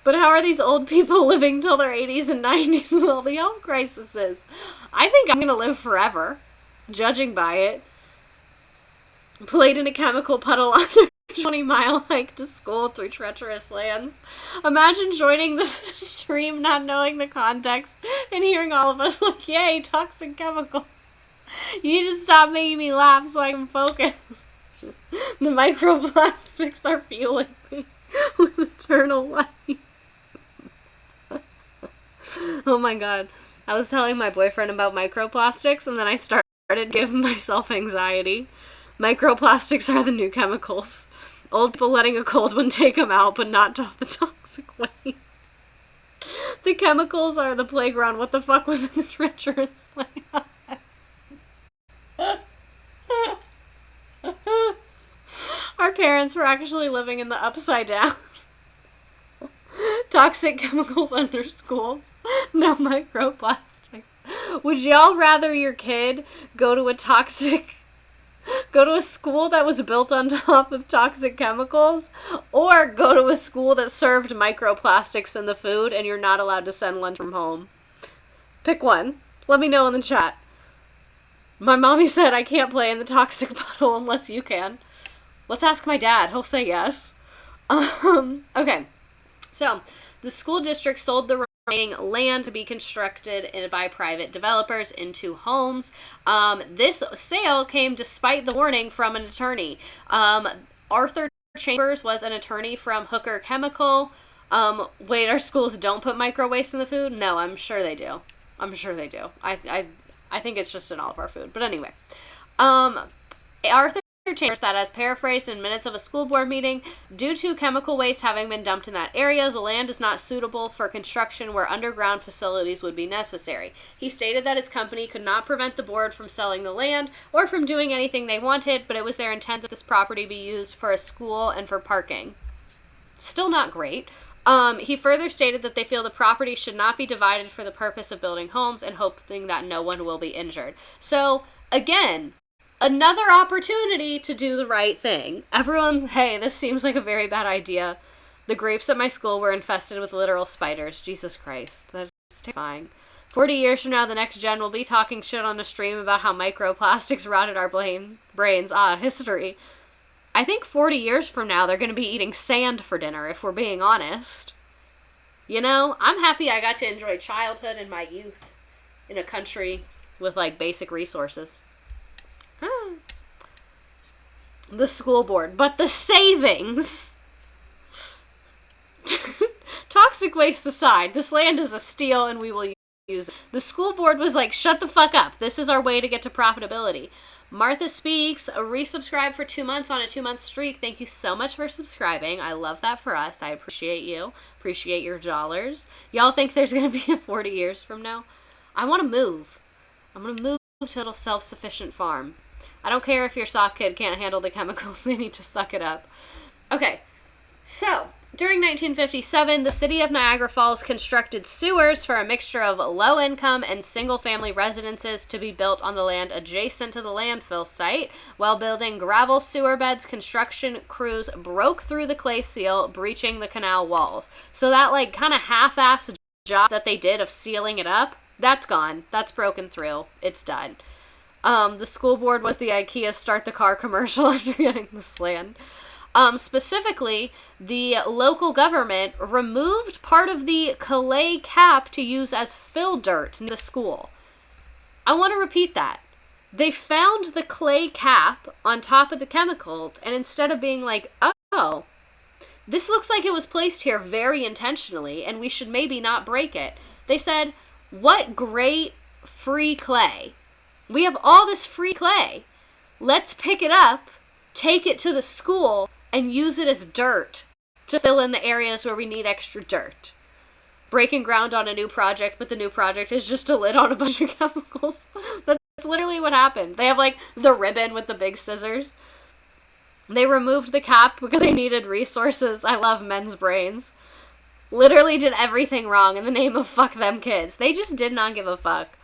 But how are these old people living till their 80s and 90s with all the health crises? I think I'm going to live forever, judging by it. Played in a chemical puddle on their 20-mile hike to school through treacherous lands. Imagine joining the stream not knowing the context and hearing all of us like, yay, toxic chemical. You need to stop making me laugh so I can focus. The microplastics are fueling me with eternal life. Oh my god. I was telling my boyfriend about microplastics and then I started giving myself anxiety. Microplastics are the new chemicals. Old people letting a cold one take them out, but not the toxic waste. The chemicals are the playground. What the fuck was in the treacherous land? Our parents were actually living in the upside down. Toxic chemicals under schools. No microplastic. Would y'all rather your kid go to a school that was built on top of toxic chemicals, or go to a school that served microplastics in the food and you're not allowed to send lunch from home? Pick one. Let me know in the chat. My mommy said I can't play in the toxic puddle unless you can. Let's ask my dad. He'll say yes. Okay. So, the school district sold the remaining land to be constructed by private developers into homes. This sale came despite the warning from an attorney. Arthur Chambers was an attorney from Hooker Chemical. Wait, our schools don't put micro waste in the food? No, I'm sure they do. I think it's just in all of our food. But anyway. Arthur Chambers, that as paraphrased in minutes of a school board meeting, due to chemical waste having been dumped in that area, the land is not suitable for construction where underground facilities would be necessary. He stated that his company could not prevent the board from selling the land or from doing anything they wanted, but it was their intent that this property be used for a school and for parking. Still not great. He further stated that they feel the property should not be divided for the purpose of building homes and hoping that no one will be injured. So, again, another opportunity to do the right thing. Everyone's, hey, this seems like a very bad idea. The grapes at my school were infested with literal spiders. Jesus Christ. That's terrifying. 40 years from now, the next gen will be talking shit on a stream about how microplastics rotted our brains. History. I think 40 years from now, they're going to be eating sand for dinner, if we're being honest. You know, I'm happy I got to enjoy childhood and my youth in a country with, like, basic resources. The school board. But the savings... Toxic waste aside, this land is a steal and we will use it. The school board was like, shut the fuck up. This is our way to get to profitability. Martha Speaks, resubscribe for 2 months on a 2-month streak. Thank you so much for subscribing. I love that for us. I appreciate you. Appreciate your dollars. Y'all think there's going to be a 40 years from now? I want to move. I'm going to move to a little self-sufficient farm. I don't care if your soft kid can't handle the chemicals. They need to suck it up. Okay, so during 1957, the city of Niagara Falls constructed sewers for a mixture of low-income and single-family residences to be built on the land adjacent to the landfill site. While building gravel sewer beds, construction crews broke through the clay seal, breaching the canal walls. So that, like, kind of half-assed job that they did of sealing it up, that's gone. That's broken through. It's done. The school board was the IKEA start the car commercial after getting this land. Specifically, the local government removed part of the clay cap to use as fill dirt near the school. I want to repeat that. They found the clay cap on top of the chemicals, and instead of being like, oh, this looks like it was placed here very intentionally, and we should maybe not break it, they said, what great free clay. We have all this free clay. Let's pick it up, take it to the school, and use it as dirt to fill in the areas where we need extra dirt. Breaking ground on a new project, but the new project is just a lid on a bunch of chemicals. That's literally what happened. They have, like, the ribbon with the big scissors. They removed the cap because they needed resources. I love men's brains. Literally did everything wrong in the name of fuck them kids. They just did not give a fuck.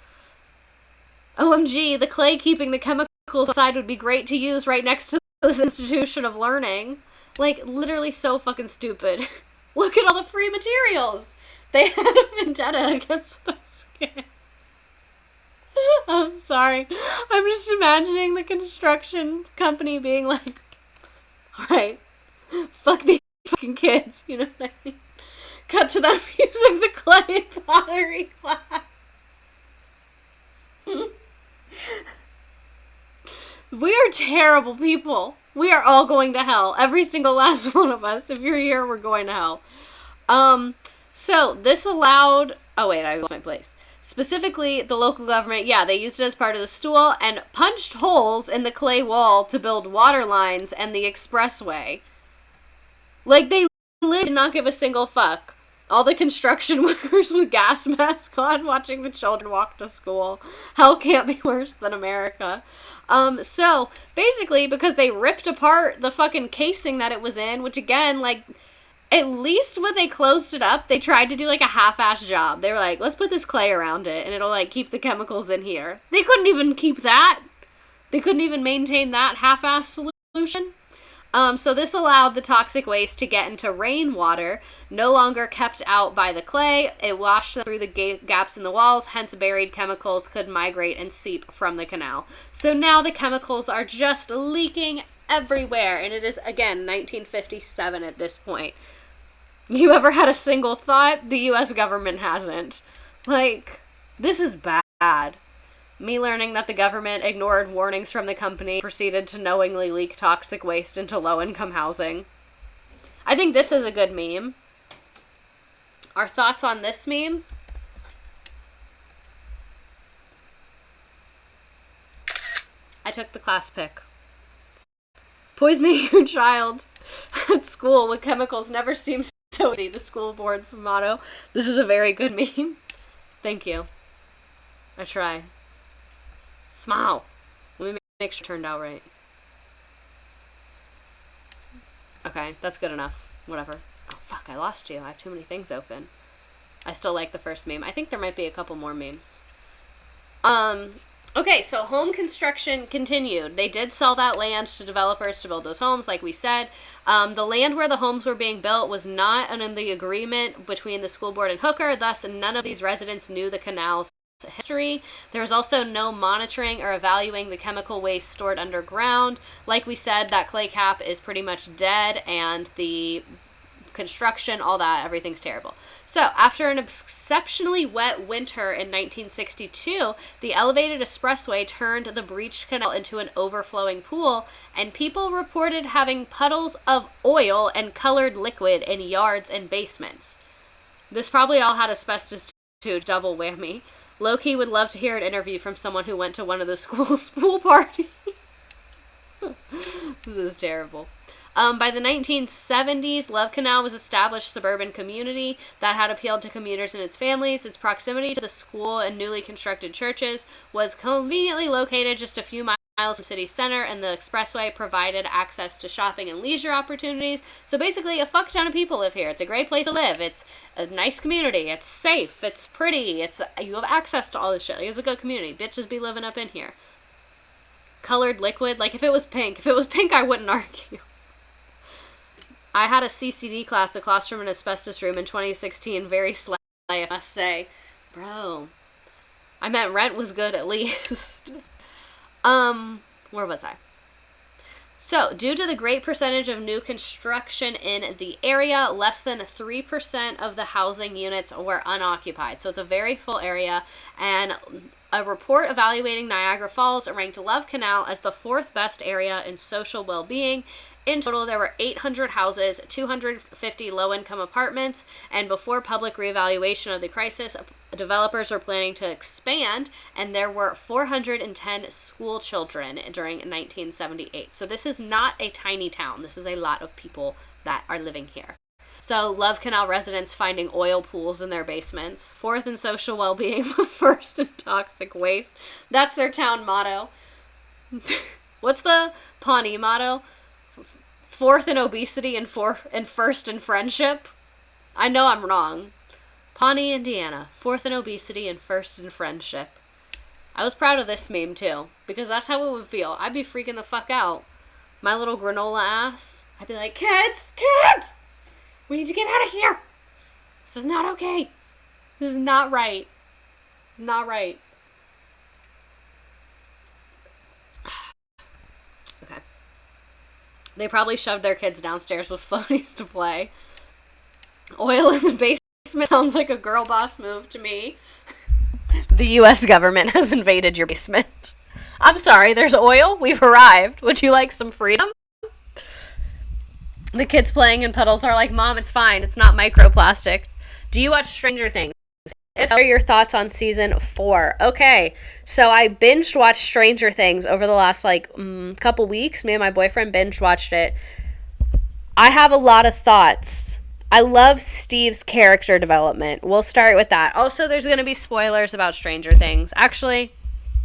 OMG, the clay keeping the chemicals outside would be great to use right next to this institution of learning. Like, literally so fucking stupid. Look at all the free materials. They had a vendetta against those kids. I'm sorry. I'm just imagining the construction company being like, alright, fuck these fucking kids, you know what I mean? Cut to them using the clay pottery class. We are terrible people. We are all going to hell. Every single last one of us. If you're here, we're going to hell. So this allowed... Oh, wait, I lost my place. Specifically, the local government, yeah, they used it as part of the stool and punched holes in the clay wall to build water lines and the expressway. Like, they literally did not give a single fuck. All the construction workers with gas masks on watching the children walk to school. Hell can't be worse than America. So, basically, because they ripped apart the fucking casing that it was in, which again, like... At least when they closed it up, they tried to do, like, a half-ass job. They were like, let's put this clay around it, and it'll, like, keep the chemicals in here. They couldn't even keep that. They couldn't even maintain that half-ass solution. So this allowed the toxic waste to get into rainwater, no longer kept out by the clay. It washed through the gaps in the walls, hence buried chemicals could migrate and seep from the canal. So now the chemicals are just leaking everywhere, and it is, again, 1957 at this point. You ever had a single thought? The U.S. government hasn't. Like, this is bad. Me learning that the government ignored warnings from the company, proceeded to knowingly leak toxic waste into low-income housing. I think this is a good meme. Our thoughts on this meme? I took the class pick. Poisoning your child at school with chemicals never seems so easy, the school board's motto. This is a very good meme. Thank you. I try. Smile. Let me make sure it turned out right. Okay, that's good enough. Whatever. Oh, fuck, I lost you. I have too many things open. I still like the first meme. I think there might be a couple more memes. Okay, so home construction continued. They did sell that land to developers to build those homes, like we said. The land where the homes were being built was not in the agreement between the school board and Hooker, thus none of these residents knew the canal's history. There was also no monitoring or evaluating the chemical waste stored underground. Like we said, that clay cap is pretty much dead, and the construction, all that, everything's terrible. So, after an exceptionally wet winter in 1962, the elevated expressway turned the breached canal into an overflowing pool, and people reported having puddles of oil and colored liquid in yards and basements. This probably all had asbestos too, double whammy. Loki would love to hear an interview from someone who went to one of the school's pool parties. This is terrible. By the 1970s, Love Canal was established suburban community that had appealed to commuters and its families. Its proximity to the school and newly constructed churches was conveniently located just a few miles from city center, and the expressway provided access to shopping and leisure opportunities. So basically, a fuck ton of people live here. It's a great place to live. It's a nice community. It's safe. It's pretty. You have access to all this shit. It's a good community. Bitches be living up in here. Colored liquid. Like, if it was pink, I wouldn't argue. I had a CCD class across from an asbestos room in 2016. Very slay, I must say. Bro. I meant rent was good at least. Where was I? So, due to the great percentage of new construction in the area, less than 3% of the housing units were unoccupied. So it's a very full area, and A report evaluating Niagara Falls ranked Love Canal as the 4th best area in social well-being. In total, there were 800 houses, 250 low-income apartments, and before public reevaluation of the crisis, developers were planning to expand, and there were 410 school children during 1978. So this is not a tiny town. This is a lot of people that are living here. So, Love Canal residents finding oil pools in their basements. 4th in social well-being, 1st in toxic waste. That's their town motto. What's the Pawnee motto? 4th in obesity and 1st in friendship. I know I'm wrong. Pawnee, Indiana. 4th in obesity and 1st in friendship. I was proud of this meme too, because that's how it would feel. I'd be freaking the fuck out. My little granola ass. I'd be like, kids! We need to get out of here. This is not okay. This is not right. It's not right. Okay. They probably shoved their kids downstairs with floaties to play. Oil in the basement sounds like a girl boss move to me. The U.S. government has invaded your basement. I'm sorry, there's oil? We've arrived. Would you like some freedom? The kids playing in puddles are like, Mom, it's fine. It's not microplastic. Do you watch Stranger Things? What are your thoughts on season 4? Okay, so I binged watched Stranger Things over the last, couple weeks. Me and my boyfriend binged watched it. I have a lot of thoughts. I love Steve's character development. We'll start with that. Also, there's going to be spoilers about Stranger Things. Actually,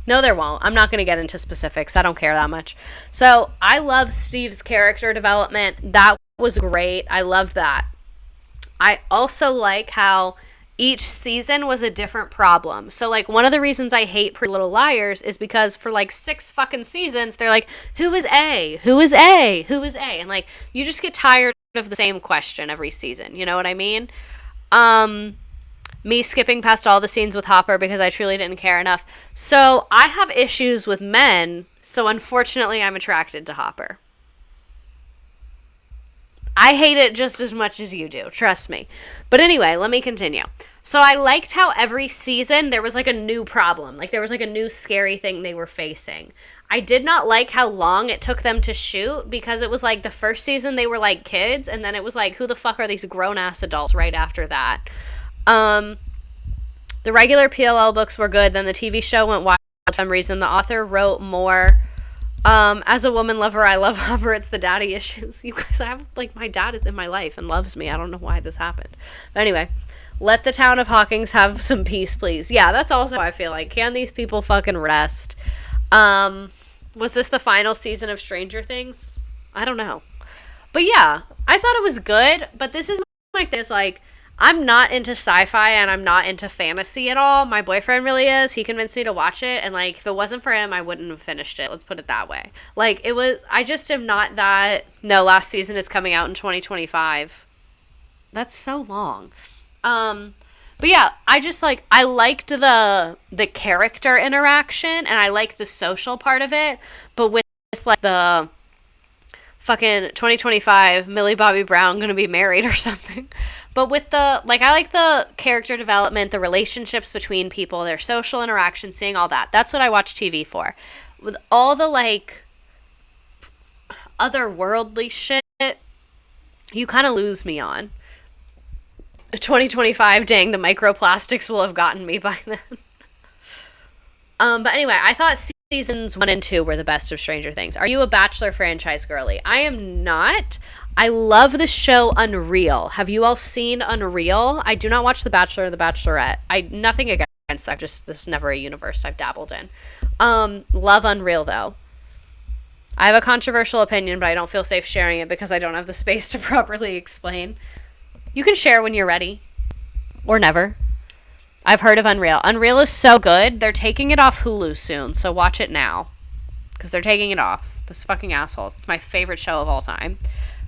no, there won't. I'm not going to get into specifics. I don't care that much. So, I love Steve's character development. That was great. I loved that. I also like how each season was a different problem. So, one of the reasons I hate Pretty Little Liars is because for, 6 fucking seasons, they're like, who is A? Who is A? Who is A? And, you just get tired of the same question every season. You know what I mean? Me skipping past all the scenes with Hopper because I truly didn't care enough. So I have issues with men, so unfortunately I'm attracted to Hopper. I hate it just as much as you do, trust me. But anyway, let me continue. So I liked how every season there was a new problem. There was a new scary thing they were facing. I did not like how long it took them to shoot because it was the first season they were kids, and then it was who the fuck are these grown-ass adults right after that? The regular PLL books were good. Then the TV show went wild for some reason. The author wrote more. As a woman lover, I love Hopper. It's the daddy issues. You guys, I have, my dad is in my life and loves me. I don't know why this happened. But anyway, let the town of Hawkins have some peace, please. Yeah, that's also how I feel like. Can these people fucking rest? Was this the final season of Stranger Things? I don't know. But yeah, I thought it was good. But this is this, I'm not into sci-fi and I'm not into fantasy at all. My boyfriend really is. He convinced me to watch it. And if it wasn't for him, I wouldn't have finished it. Let's put it that way. I just am not that. No, last season is coming out in 2025. That's so long. But yeah, I just I liked the character interaction and I like the social part of it. But with the fucking 2025 Millie Bobby Brown gonna be married or something. But with the, I like the character development, the relationships between people, their social interaction, seeing all that. That's what I watch TV for. With all the, otherworldly shit, you kind of lose me on. 2025, dang, the microplastics will have gotten me by then. But anyway, I thought seasons 1 and 2 were the best of Stranger Things. Are you a Bachelor franchise girly? I am not. I love the show Unreal. Have you all seen Unreal? I do not watch The Bachelor or The Bachelorette. Nothing against that. This never a universe I've dabbled in. Love Unreal though. I have a controversial opinion, but I don't feel safe sharing it because I don't have the space to properly explain. You can share when you're ready. Or never. I've heard of Unreal. Unreal is so good. They're taking it off Hulu soon, so watch it now. Because they're taking it off. Those fucking assholes. It's my favorite show of all time.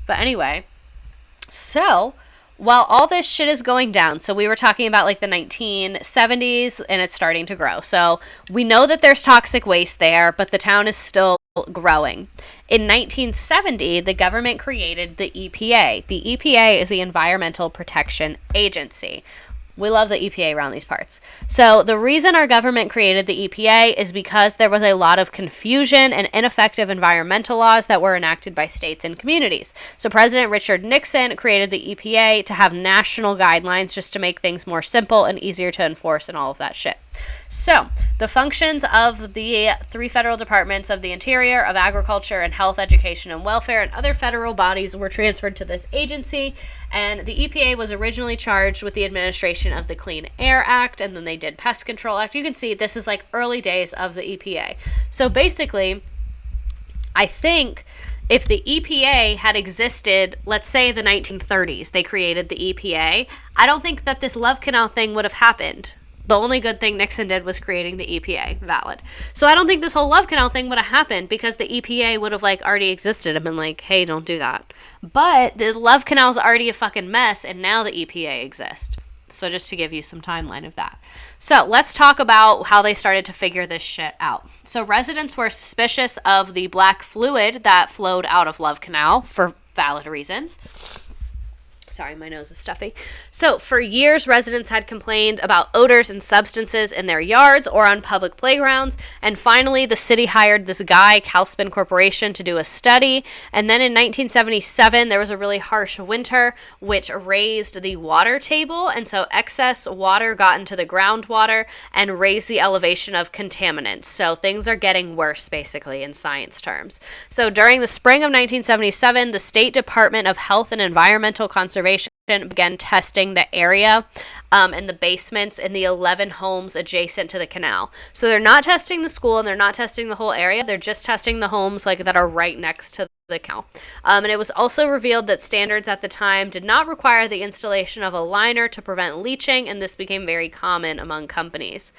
But anyway, so while all this shit is going down, so we were talking about the 1970s and it's starting to grow. So we know that there's toxic waste there, but the town is still growing. In 1970, the government created the EPA. The EPA is the Environmental Protection Agency. We love the EPA around these parts. So the reason our government created the EPA is because there was a lot of confusion and ineffective environmental laws that were enacted by states and communities. So President Richard Nixon created the EPA to have national guidelines just to make things more simple and easier to enforce and all of that shit. So the functions of the 3 federal departments of the Interior, of Agriculture, and Health, Education, and Welfare, and other federal bodies were transferred to this agency. And the EPA was originally charged with the administration of the Clean Air Act, and then they did Pest Control Act. You can see this is like early days of the EPA. So basically, I think if the EPA had existed, let's say the 1930s, they created the EPA, I don't think that this Love Canal thing would have happened. The only good thing Nixon did was creating the EPA. Valid. So I don't think this whole Love Canal thing would have happened because the EPA would have like already existed and been like, hey, don't do that. But the Love Canal's already a fucking mess and now the EPA exists. So just to give you some timeline of that. So let's talk about how they started to figure this shit out. So residents were suspicious of the black fluid that flowed out of Love Canal for valid reasons. Sorry, my nose is stuffy. So for years, residents had complained about odors and substances in their yards or on public playgrounds. And finally, the city hired this guy, Calspin Corporation, to do a study. And then in 1977, there was a really harsh winter, which raised the water table. And so excess water got into the groundwater and raised the elevation of contaminants. So things are getting worse, basically, in science terms. So during the spring of 1977, the State Department of Health and Environmental Conservation began testing the area and the basements in the 11 homes adjacent to the canal. So they're not testing the school and they're not testing the whole area. They're just testing the homes like that are right next to the canal. And it was also revealed that standards at the time did not require the installation of a liner to prevent leaching, and this became very common among companies.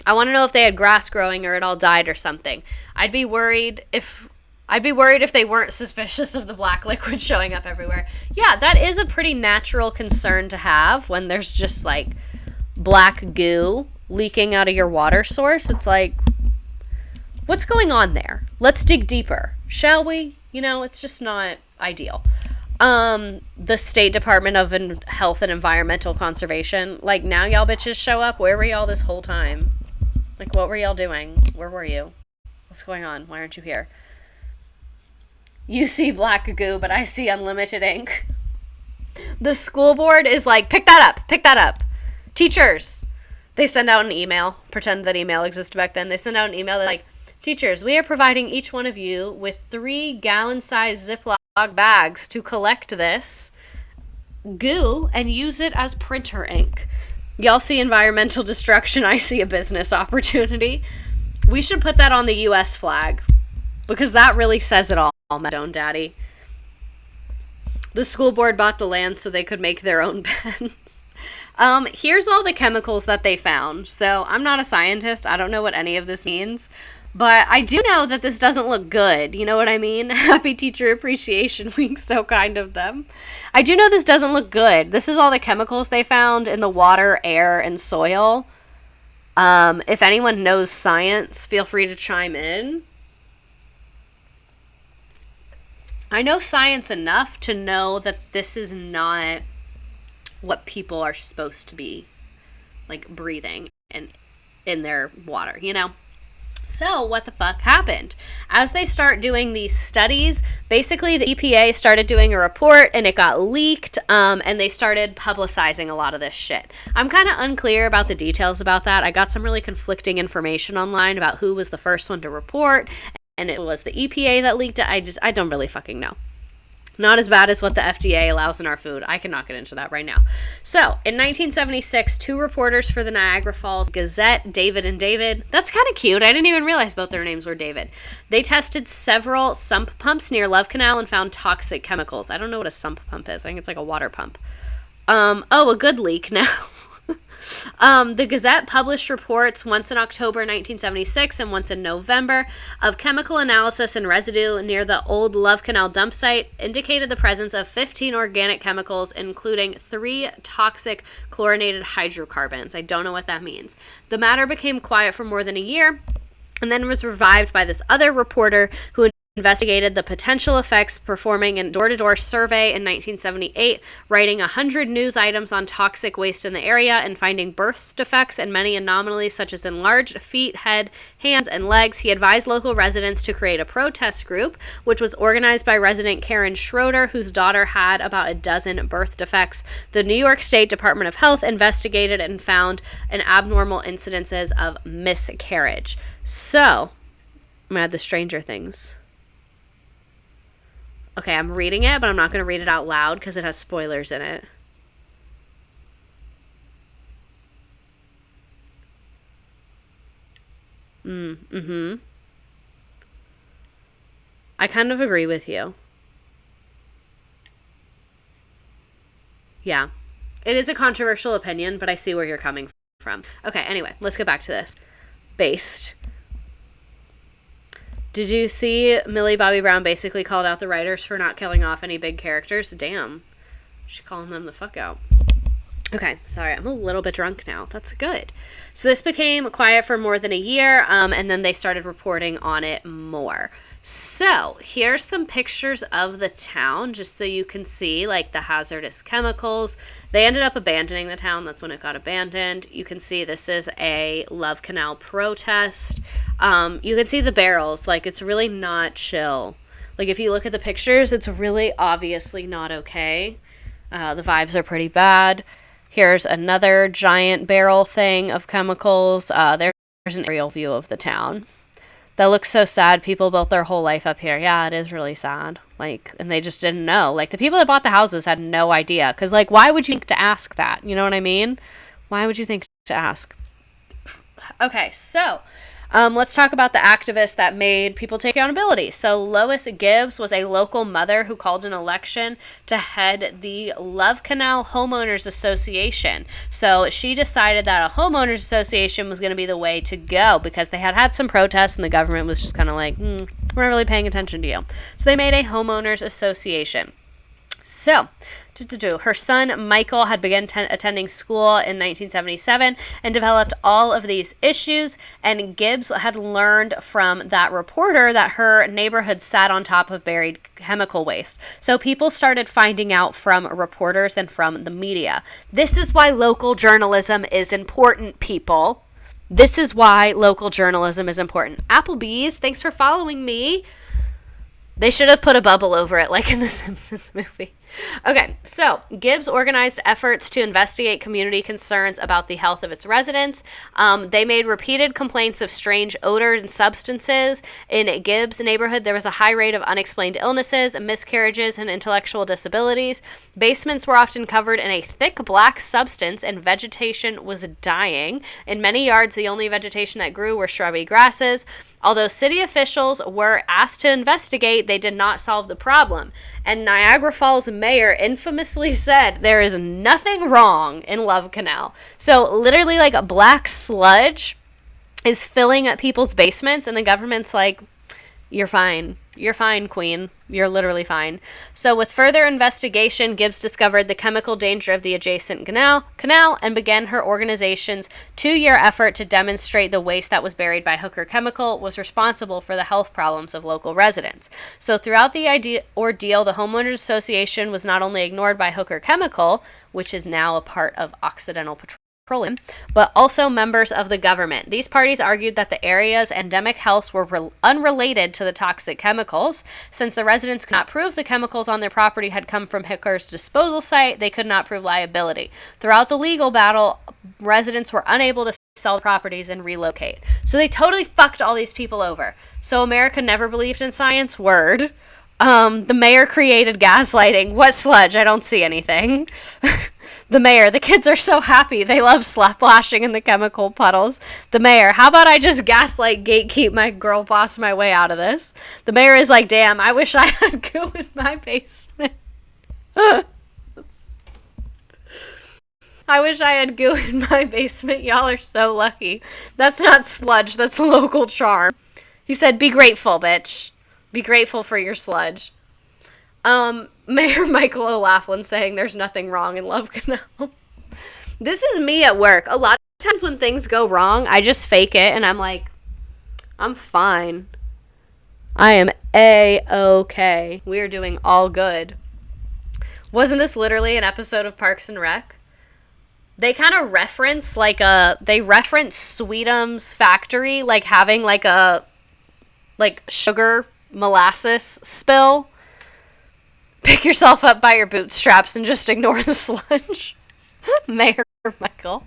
I want to know if they had grass growing or it all died or something. I'd be worried if they weren't suspicious of the black liquid showing up everywhere. Yeah, that is a pretty natural concern to have when there's just like black goo leaking out of your water source. It's like, what's going on there? Let's dig deeper, shall we? You know, it's just not ideal. The State Department of Health and Environmental Conservation, like, now y'all bitches show up. Where were y'all this whole time? Like, what were y'all doing? Where were you? What's going on? Why aren't you here? You see black goo, but I see unlimited ink. The school board is like, pick that up. Teachers, they send out an email. Pretend that email existed back then. They send out an email. They're like, teachers, we are providing each one of you with 3 gallon-sized Ziploc bags to collect this goo and use it as printer ink. Y'all see environmental destruction. I see a business opportunity. We should put that on the U.S. flag because that really says it all. My own daddy. The school board bought the land so they could make their own pens. Here's all the chemicals that they found. So I'm not a scientist. I don't know what any of this means. But I do know that this doesn't look good. You know what I mean? Happy Teacher Appreciation Week. So kind of them. I do know this doesn't look good. This is all the chemicals they found in the water, air, and soil. If anyone knows science, feel free to chime in. I know science enough to know that this is not what people are supposed to be, like, breathing and in their water, you know? So what the fuck happened? As they start doing these studies, basically the EPA started doing a report and it got leaked, and they started publicizing a lot of this shit. I'm kind of unclear about the details about that. I got some really conflicting information online about who was the first one to report, and it was the EPA that leaked it. I don't really fucking know. Not as bad as what the FDA allows in our food. I cannot get into that right now. So, in 1976, 2 reporters for the Niagara Falls Gazette, David and David, that's kind of cute. I didn't even realize both their names were David. They tested several sump pumps near Love Canal and found toxic chemicals. I don't know what a sump pump is. I think it's like a water pump. A good leak now. The Gazette published reports once in October 1976 and once in November of chemical analysis and residue near the old Love Canal dump site indicated the presence of 15 organic chemicals, including 3 toxic chlorinated hydrocarbons. I don't know what that means. The matter became quiet for more than a year and then was revived by this other reporter who investigated the potential effects, performing a door-to-door survey in 1978, writing 100 news items on toxic waste in the area, and finding birth defects and many anomalies such as enlarged feet, head, hands, and legs. He advised local residents to create a protest group, which was organized by resident Karen Schroeder, whose daughter had about a dozen birth defects. The New York State Department of Health investigated and found an abnormal incidences of miscarriage. So, I'm going to add the Stranger Things. Okay, I'm reading it, but I'm not going to read it out loud because it has spoilers in it. I kind of agree with you. Yeah. It is a controversial opinion, but I see where you're coming from. Okay, anyway, let's get back to this. Based. Did you see Millie Bobby Brown basically called out the writers for not killing off any big characters? Damn. She's calling them the fuck out. Okay, sorry, I'm a little bit drunk now. That's good. So this became quiet for more than a year, and then they started reporting on it more. So here's some pictures of the town, just so you can see, like, the hazardous chemicals. They ended up abandoning the town. That's when it got abandoned. You can see this is a Love Canal protest. You can see the barrels. Like, it's really not chill. Like, if you look at the pictures, it's really obviously not okay. The vibes are pretty bad. Here's another giant barrel thing of chemicals. There's an aerial view of the town. That looks so sad. People built their whole life up here. Yeah, it is really sad. Like, and they just didn't know. Like, the people that bought the houses had no idea. Because, like, why would you think to ask that? You know what I mean? Why would you think to ask? Okay, so let's talk about the activists that made people take accountability. So Lois Gibbs was a local mother who called an election to head the Love Canal Homeowners Association. So she decided that a homeowners association was going to be the way to go because they had some protests and the government was just kind of like, we're not really paying attention to you. So they made a homeowners association. So, her son Michael had begun attending school in 1977 and developed all of these issues, and Gibbs had learned from that reporter that her neighborhood sat on top of buried chemical waste. So people started finding out from reporters than from the media. This is why local journalism is important, people. This is why local journalism is important. Applebee's, thanks for following me. They should have put a bubble over it like in the Simpsons movie. Okay, so Gibbs organized efforts to investigate community concerns about the health of its residents. They made repeated complaints of strange odors and substances. In Gibbs' neighborhood, there was a high rate of unexplained illnesses, miscarriages, and intellectual disabilities. Basements were often covered in a thick black substance, and vegetation was dying. In many yards, the only vegetation that grew were shrubby grasses. Although city officials were asked to investigate, they did not solve the problem. And Niagara Falls mayor infamously said there is nothing wrong in Love Canal. So literally, like, a black sludge is filling up people's basements, and the government's like, you're fine. You're fine, queen. You're literally fine. So with further investigation, Gibbs discovered the chemical danger of the adjacent canal and began her organization's 2-year effort to demonstrate the waste that was buried by Hooker Chemical was responsible for the health problems of local residents. So throughout the ordeal, the Homeowners Association was not only ignored by Hooker Chemical, which is now a part of Occidental Petroleum, but also members of the government. These parties argued that the area's endemic healths were unrelated to the toxic chemicals. Since the residents could not prove the chemicals on their property had come from Hooker's disposal site, they could not prove liability. Throughout the legal battle, residents were unable to sell properties and relocate. So they totally fucked all these people over. So America never believed in science? Word. The mayor created gaslighting. What sludge? I don't see anything. The mayor, the kids are so happy. They love splashing in the chemical puddles. The mayor, how about I just gaslight, gatekeep my girl boss my way out of this? The mayor is like, damn, I wish I had goo in my basement. I wish I had goo in my basement. Y'all are so lucky. That's not sludge. That's local charm. He said, be grateful, bitch. Be grateful for your sludge. Mayor Michael O'Laughlin saying there's nothing wrong in Love Canal. This is me at work. A lot of times when things go wrong, I just fake it and I'm like, I'm fine. I am A-okay. We are doing all good. Wasn't this literally an episode of Parks and Rec? They kind of reference they reference Sweetum's factory, like having like a sugar molasses spill. Pick yourself up by your bootstraps and just ignore the sludge. Mayor Michael.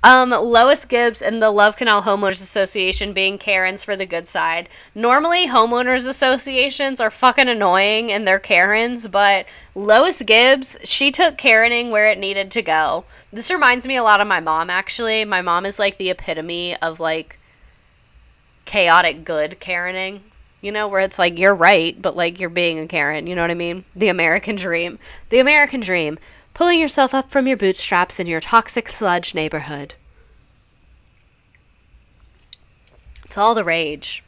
Lois Gibbs and the Love Canal Homeowners Association being Karens for the good side. Normally, homeowners associations are fucking annoying and they're Karens, but Lois Gibbs, she took Karening where it needed to go. This reminds me a lot of my mom, actually. My mom is like the epitome of like chaotic good Karening. You know, where it's like, you're right, but like you're being a Karen. You know what I mean? The American dream. The American dream. Pulling yourself up from your bootstraps in your toxic sludge neighborhood. It's all the rage.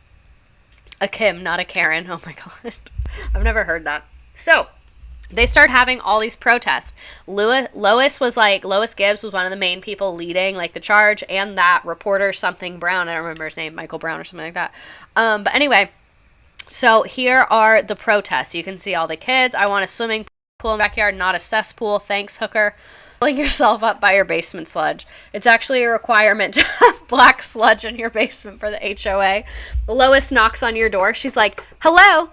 A Kim, not a Karen. Oh my god. I've never heard that. So, they start having all these protests. Lois Gibbs was one of the main people leading like the charge, and that reporter something Brown, I don't remember his name, Michael Brown or something like that. But anyway, so here are the protests. You can see all the kids. I want a swimming pool in the backyard, not a cesspool. Thanks, hooker. Pulling yourself up by your basement sludge. It's actually a requirement to have black sludge in your basement for the HOA. Lois knocks on your door. She's like, hello?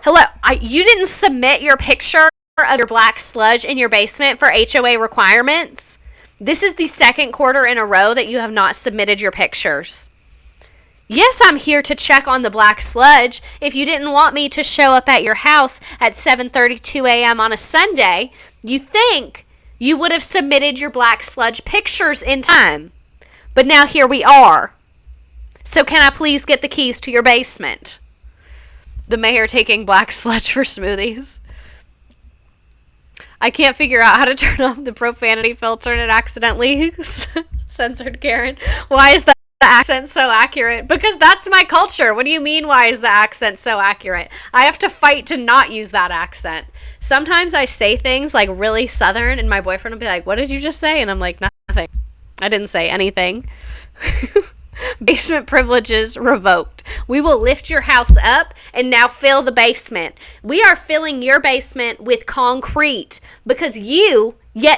You didn't submit your picture of your black sludge in your basement for HOA requirements? This is the second quarter in a row that you have not submitted your pictures. Yes, I'm here to check on the black sludge. If you didn't want me to show up at your house at 7:32 a.m. on a Sunday, you think you would have submitted your black sludge pictures in time. But now here we are. So can I please get the keys to your basement? The mayor taking black sludge for smoothies. I can't figure out how to turn off the profanity filter and it accidentally censored Karen. Why is that accent so accurate? Because that's my culture. What do you mean, why is the accent so accurate? I have to fight to not use that accent. Sometimes I say things like really southern and my boyfriend will be like, what did you just say? And I'm like, nothing. I didn't say anything. Basement privileges revoked. We will lift your house up and now fill the basement. We are filling your basement with concrete because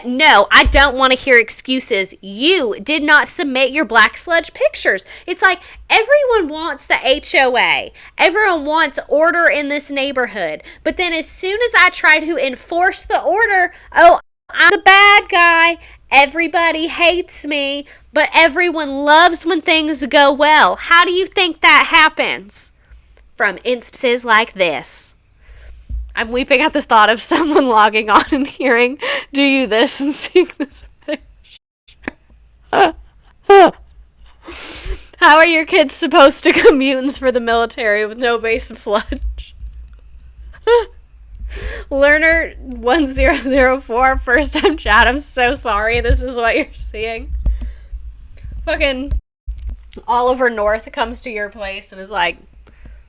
no, I don't want to hear excuses. You did not submit your black sludge pictures. It's like everyone wants the HOA. Everyone wants order in this neighborhood. But then as soon as I try to enforce the order, oh, I'm the bad guy. Everybody hates me, but everyone loves when things go well. How do you think that happens? From instances like this. I'm weeping at the thought of someone logging on and hearing, do you this and seeing this picture. How are your kids supposed to become mutants for the military with no basement sludge? Learner 1004, first time chat. I'm so sorry. This is what you're seeing. Fucking Oliver North comes to your place and is like,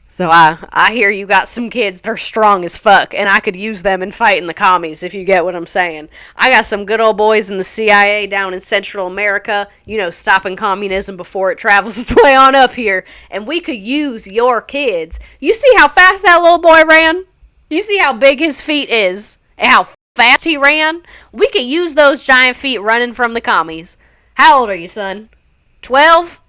so I hear you got some kids that are strong as fuck, and I could use them in fighting the commies, if you get what I'm saying. I got some good old boys in the CIA down in Central America, stopping communism before it travels its way on up here, and we could use your kids. You see how fast that little boy ran? You see how big his feet is, and how fast he ran? We could use those giant feet running from the commies. How old are you, son? 12?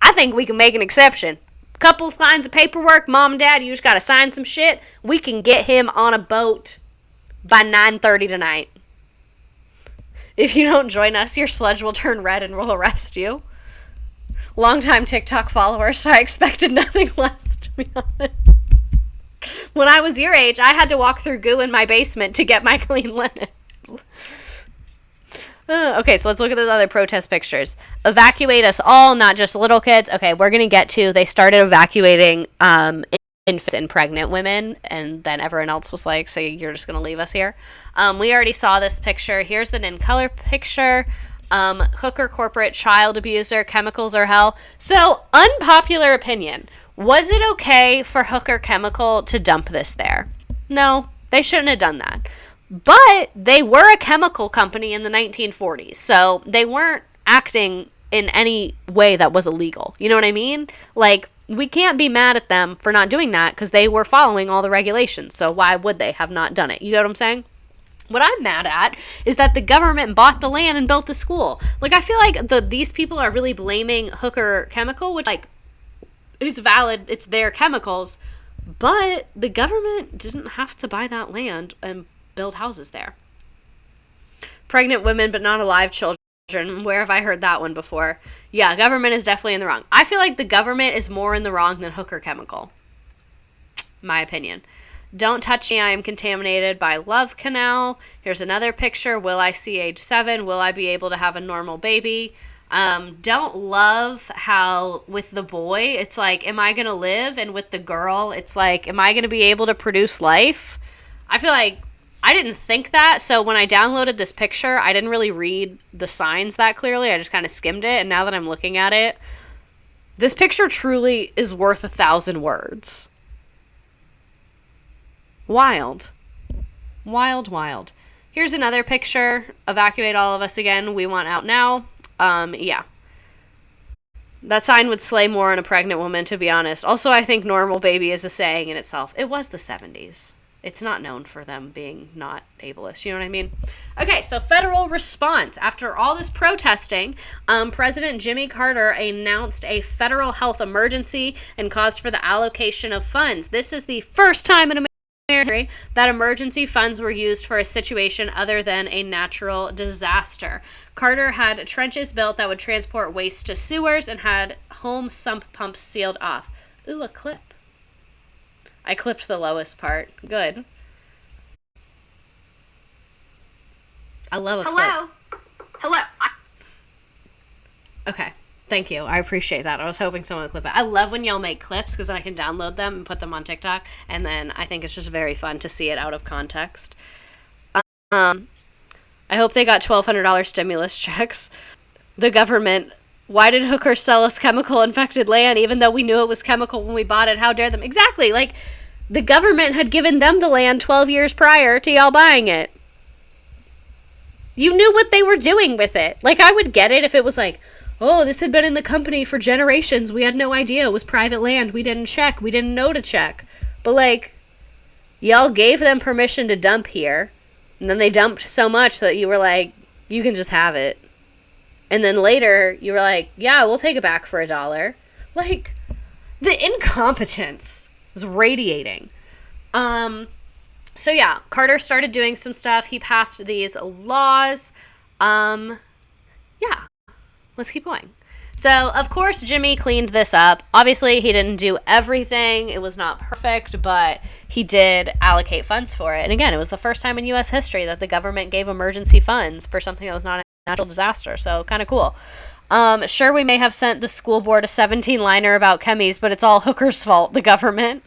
I think we can make an exception. Couple of lines of paperwork, mom and dad, you just gotta sign some shit. We can get him on a boat by 9:30 tonight. If you don't join us, your sludge will turn red and we'll arrest you. Longtime TikTok follower, so I expected nothing less, to be honest. When I was your age, I had to walk through goo in my basement to get my clean linens. Okay, so let's look at those other protest pictures. Evacuate us all, not just little kids. Okay, we're going to get to, they started evacuating infants and pregnant women, and then everyone else was like, so you're just going to leave us here? We already saw this picture. Here's the in color picture. Hooker, corporate, child abuser, chemicals are hell. So, unpopular opinion. Was it okay for Hooker Chemical to dump this there? No, they shouldn't have done that. But they were a chemical company in the 1940s, so they weren't acting in any way that was illegal. You know what I mean? Like, we can't be mad at them for not doing that because they were following all the regulations. So why would they have not done it? You know what I'm saying? What I'm mad at is that the government bought the land and built the school. Like, I feel like these people are really blaming Hooker Chemical, which, like, is valid. It's their chemicals. But the government didn't have to buy that land and build houses there. Pregnant women but not alive children. Where have I heard that one before? Yeah, government is definitely in the wrong. I feel like the government is more in the wrong than Hooker Chemical. My opinion. Don't touch me, I am contaminated by Love Canal. Here's another picture. Will I see age 7? Will I be able to have a normal baby? Don't love how with the boy, it's like, am I going to live? And with the girl, it's like, am I going to be able to produce life? I feel like I didn't think that. So when I downloaded this picture, I didn't really read the signs that clearly. I just kind of skimmed it. And now that I'm looking at it, this picture truly is worth 1,000 words. Wild. Wild, wild. Here's another picture. Evacuate all of us again. We want out now. Yeah. That sign would slay more on a pregnant woman, to be honest. Also, I think normal baby is a saying in itself. It was the 70s. It's not known for them being not ableist. You know what I mean? Okay, so federal response. After all this protesting, President Jimmy Carter announced a federal health emergency and caused for the allocation of funds. This is the first time in America that emergency funds were used for a situation other than a natural disaster. Carter had trenches built that would transport waste to sewers and had home sump pumps sealed off. Ooh, a clip. I clipped the lowest part. Good. I love a clip. Hello. Okay. Thank you. I appreciate that. I was hoping someone would clip it. I love when y'all make clips because then I can download them and put them on TikTok. And then I think it's just very fun to see it out of context. I hope they got $1,200 stimulus checks. The government. Why did Hooker sell us chemical infected land even though we knew it was chemical when we bought it? How dare them? Exactly. Like, the government had given them the land 12 years prior to y'all buying it. You knew what they were doing with it. Like, I would get it if it was like, oh, this had been in the company for generations. We had no idea. It was private land. We didn't check. We didn't know to check. But, like, y'all gave them permission to dump here. And then they dumped so much that you were like, you can just have it. And then later, you were like, yeah, we'll take it back for $1. Like, the incompetence is radiating. So, yeah, Carter started doing some stuff. He passed these laws. Yeah, let's keep going. So, of course, Jimmy cleaned this up. Obviously, he didn't do everything. It was not perfect, but he did allocate funds for it. And again, it was the first time in U.S. history that the government gave emergency funds for something that was not a natural disaster. So, kind of cool. Sure, we may have sent the school board a 17-liner about chemies, but it's all Hooker's fault, the government.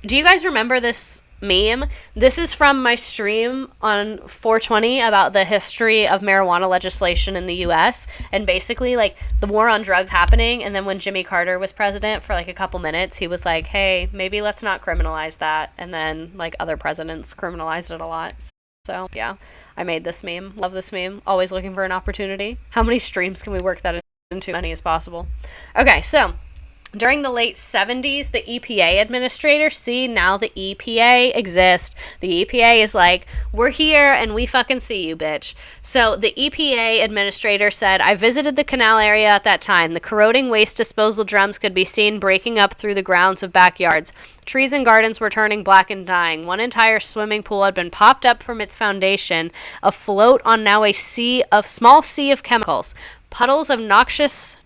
Do you guys remember this meme? This is from my stream on 420 about the history of marijuana legislation in the U.S. And basically, like, the war on drugs happening, and then when Jimmy Carter was president for, like, a couple minutes, he was like, hey, maybe let's not criminalize that. And then, like, other presidents criminalized it a lot. So, yeah, I made this meme. Love this meme. Always looking for an opportunity. How many streams can we work that into? As many as possible. Okay, so during the late 70s, the EPA administrator, see, now the EPA exists. The EPA is like, we're here and we fucking see you, bitch. So the EPA administrator said, I visited the Canal area at that time. The corroding waste disposal drums could be seen breaking up through the grounds of backyards. Trees and gardens were turning black and dying. One entire swimming pool had been popped up from its foundation, afloat on now a small sea of chemicals. Puddles of noxious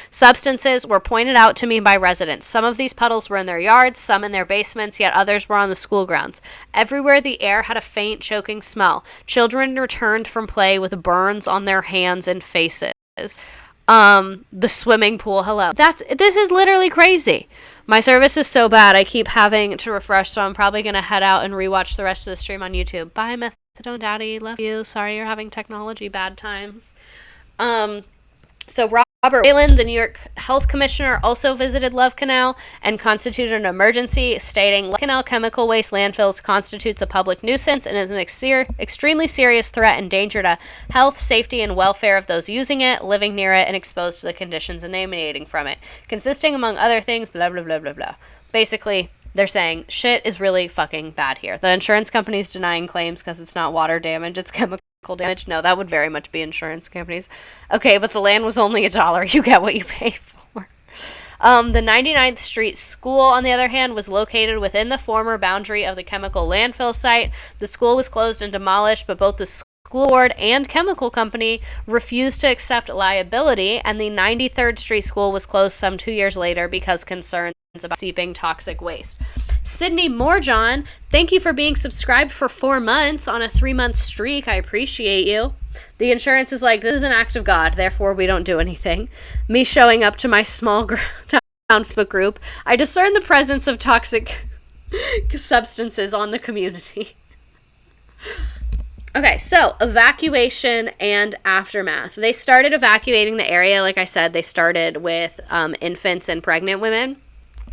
substances were pointed out to me by residents. Some of these puddles were in their yards, some in their basements, yet others were on the school grounds. Everywhere the air had a faint, choking smell. Children returned from play with burns on their hands and faces. The swimming pool, hello. This is literally crazy. My service is so bad, I keep having to refresh, so I'm probably going to head out and rewatch the rest of the stream on YouTube. Bye, Methadone Daddy. Love you. Sorry you're having technology bad times. So Robert Whalen, the New York Health Commissioner, also visited Love Canal and constituted an emergency, stating, Love Canal chemical waste landfills constitutes a public nuisance and is an extremely serious threat and danger to health, safety, and welfare of those using it, living near it, and exposed to the conditions emanating from it, consisting, among other things, blah, blah, blah, blah, blah. Basically, they're saying shit is really fucking bad here. The insurance company's denying claims because it's not water damage, it's chemical damage. No, that would very much be insurance companies. Okay, but the land was only $1. You get what you pay for. The 99th Street School, on the other hand, was located within the former boundary of the chemical landfill site. The school was closed and demolished, but both the school board and chemical company refused to accept liability, and the 93rd Street School was closed some 2 years later because concerns about seeping toxic waste. Sydney Moorjohn, thank you for being subscribed for 4 months on a 3-month streak. I appreciate you. The insurance is like, this is an act of God, therefore we don't do anything. Me showing up to my small town Facebook group, I discern the presence of toxic substances on the community. Okay, so evacuation and aftermath. They started evacuating the area. Like I said, they started with infants and pregnant women.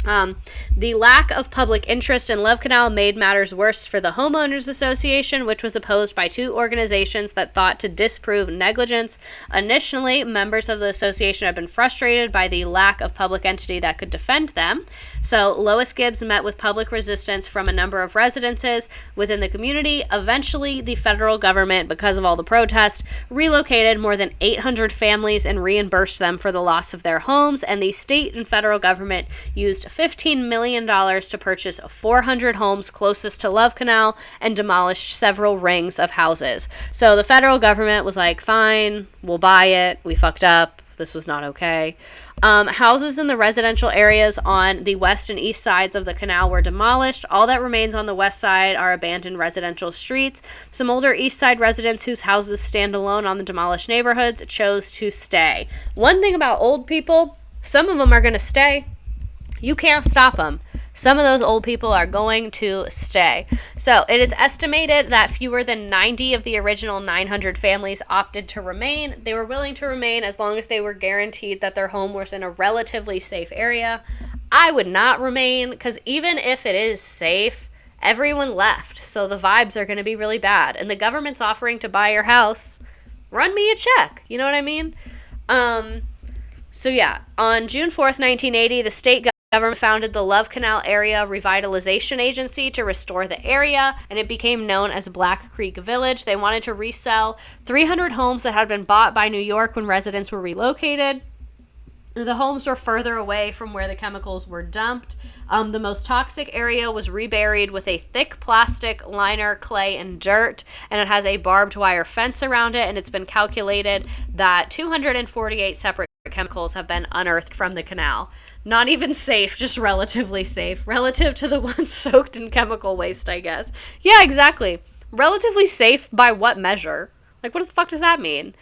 The lack of public interest in Love Canal made matters worse for the Homeowners Association, which was opposed by 2 organizations that thought to disprove negligence. Initially, members of the association had been frustrated by the lack of public entity that could defend them. So Lois Gibbs met with public resistance from a number of residences within the community. Eventually, the federal government, because of all the protests, relocated more than 800 families and reimbursed them for the loss of their homes, and the state and federal government used $15 million to purchase 400 homes closest to Love Canal and demolished several rings of houses. So the federal government was like, fine, we'll buy it. We fucked up. This was not okay. Houses in the residential areas on the west and east sides of the canal were demolished. All that remains on the west side are abandoned residential streets. Some older east side residents whose houses stand alone on the demolished neighborhoods chose to stay. One thing about old people, some of them are going to stay. You can't stop them. Some of those old people are going to stay. So it is estimated that fewer than 90 of the original 900 families opted to remain. They were willing to remain as long as they were guaranteed that their home was in a relatively safe area. I would not remain, because even if it is safe, everyone left. So the vibes are going to be really bad. And the government's offering to buy your house. Run me a check. You know what I mean? So yeah, on June 4th, 1980, the state government founded the Love Canal Area Revitalization Agency to restore the area, and it became known as Black Creek Village. They wanted to resell 300 homes that had been bought by New York when residents were relocated. The homes were further away from where the chemicals were dumped. The most toxic area was reburied with a thick plastic liner, clay, and dirt, and it has a barbed wire fence around it, and it's been calculated that 248 separate chemicals have been unearthed from the canal. Not even safe, just relatively safe. Relative to the ones soaked in chemical waste, I guess. Yeah, exactly. Relatively safe by what measure? Like, what the fuck does that mean?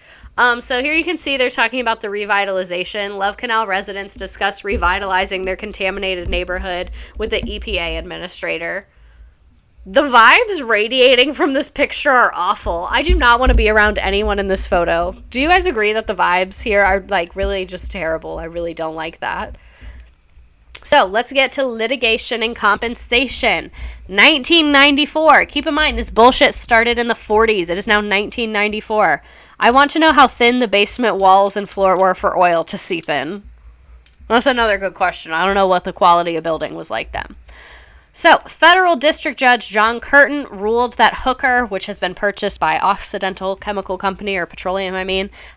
So here you can see they're talking about the revitalization. Love Canal residents discussed revitalizing their contaminated neighborhood with the EPA administrator. The vibes radiating from this picture are awful. I do not want to be around anyone in this photo. Do you guys agree that the vibes here are, like, really just terrible? I really don't like that. So let's get to litigation and compensation. 1994. Keep in mind, this bullshit started in the 40s. It is now 1994. I want to know how thin the basement walls and floor were for oil to seep in. That's another good question. I don't know what the quality of building was like then. So, Federal District Judge John Curtin ruled that Hooker, which has been purchased by Occidental Chemical Company, or Petroleum,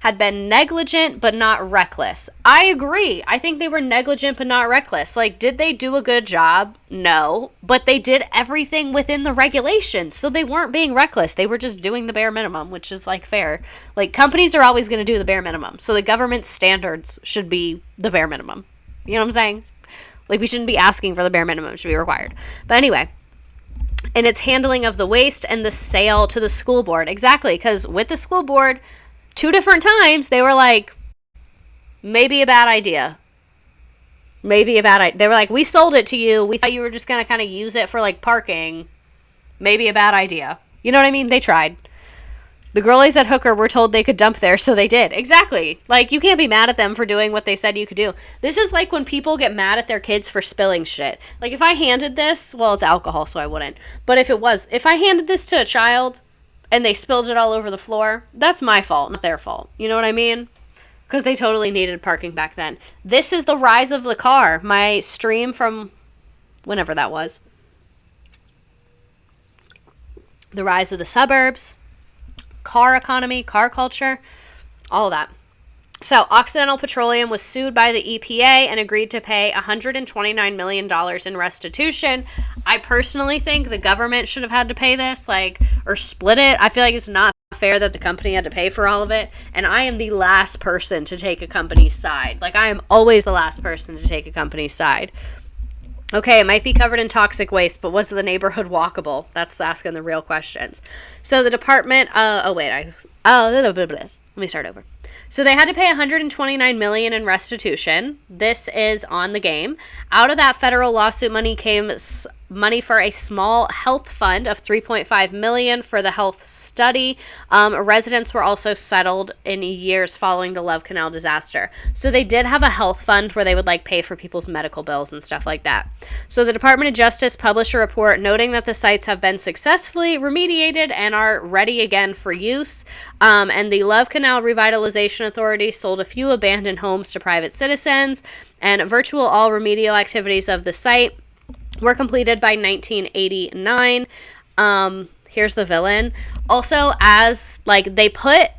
had been negligent but not reckless. I agree. I think they were negligent but not reckless. Like, did they do a good job? No. But they did everything within the regulations, so they weren't being reckless. They were just doing the bare minimum, which is, like, fair. Like, companies are always going to do the bare minimum, so the government standards should be the bare minimum. You know what I'm saying? Like, we shouldn't be asking for the bare minimum. It should be required. But anyway, in its handling of the waste and the sale to the school board. Exactly, because with the school board, 2 different times, they were like, maybe a bad idea. Maybe a bad idea. They were like, we sold it to you. We thought you were just going to kind of use it for, like, parking. Maybe a bad idea. You know what I mean? They tried. The girlies at Hooker were told they could dump there, so they did. Exactly. Like, you can't be mad at them for doing what they said you could do. This is like when people get mad at their kids for spilling shit. Like, if I handed this, well, it's alcohol, so I wouldn't. But if I handed this to a child and they spilled it all over the floor, that's my fault, not their fault. You know what I mean? Because they totally needed parking back then. This is the rise of the car. My stream from whenever that was. The rise of the suburbs, car economy, car culture, all of that. So Occidental Petroleum was sued by the EPA and agreed to pay $129 million in restitution. I personally think the government should have had to pay this, or split it. I feel like it's not fair that the company had to pay for all of it. And I am the last person to take a company's side. I am always the last person to take a company's side. Okay, it might be covered in toxic waste, but was the neighborhood walkable? That's asking the real questions. So the department, let me start over. So they had to pay $129 million in restitution. This is on the game. Out of that federal lawsuit money came money for a small health fund of $3.5 million for the health study. Residents were also settled in years following the Love Canal disaster. So they did have a health fund where they would pay for people's medical bills and stuff like that. So the Department of Justice published a report noting that the sites have been successfully remediated and are ready again for use. And the Love Canal Revitalization Authority sold a few abandoned homes to private citizens, and virtual all remedial activities of the site were completed by 1989. Here's the villain. Also, as they put,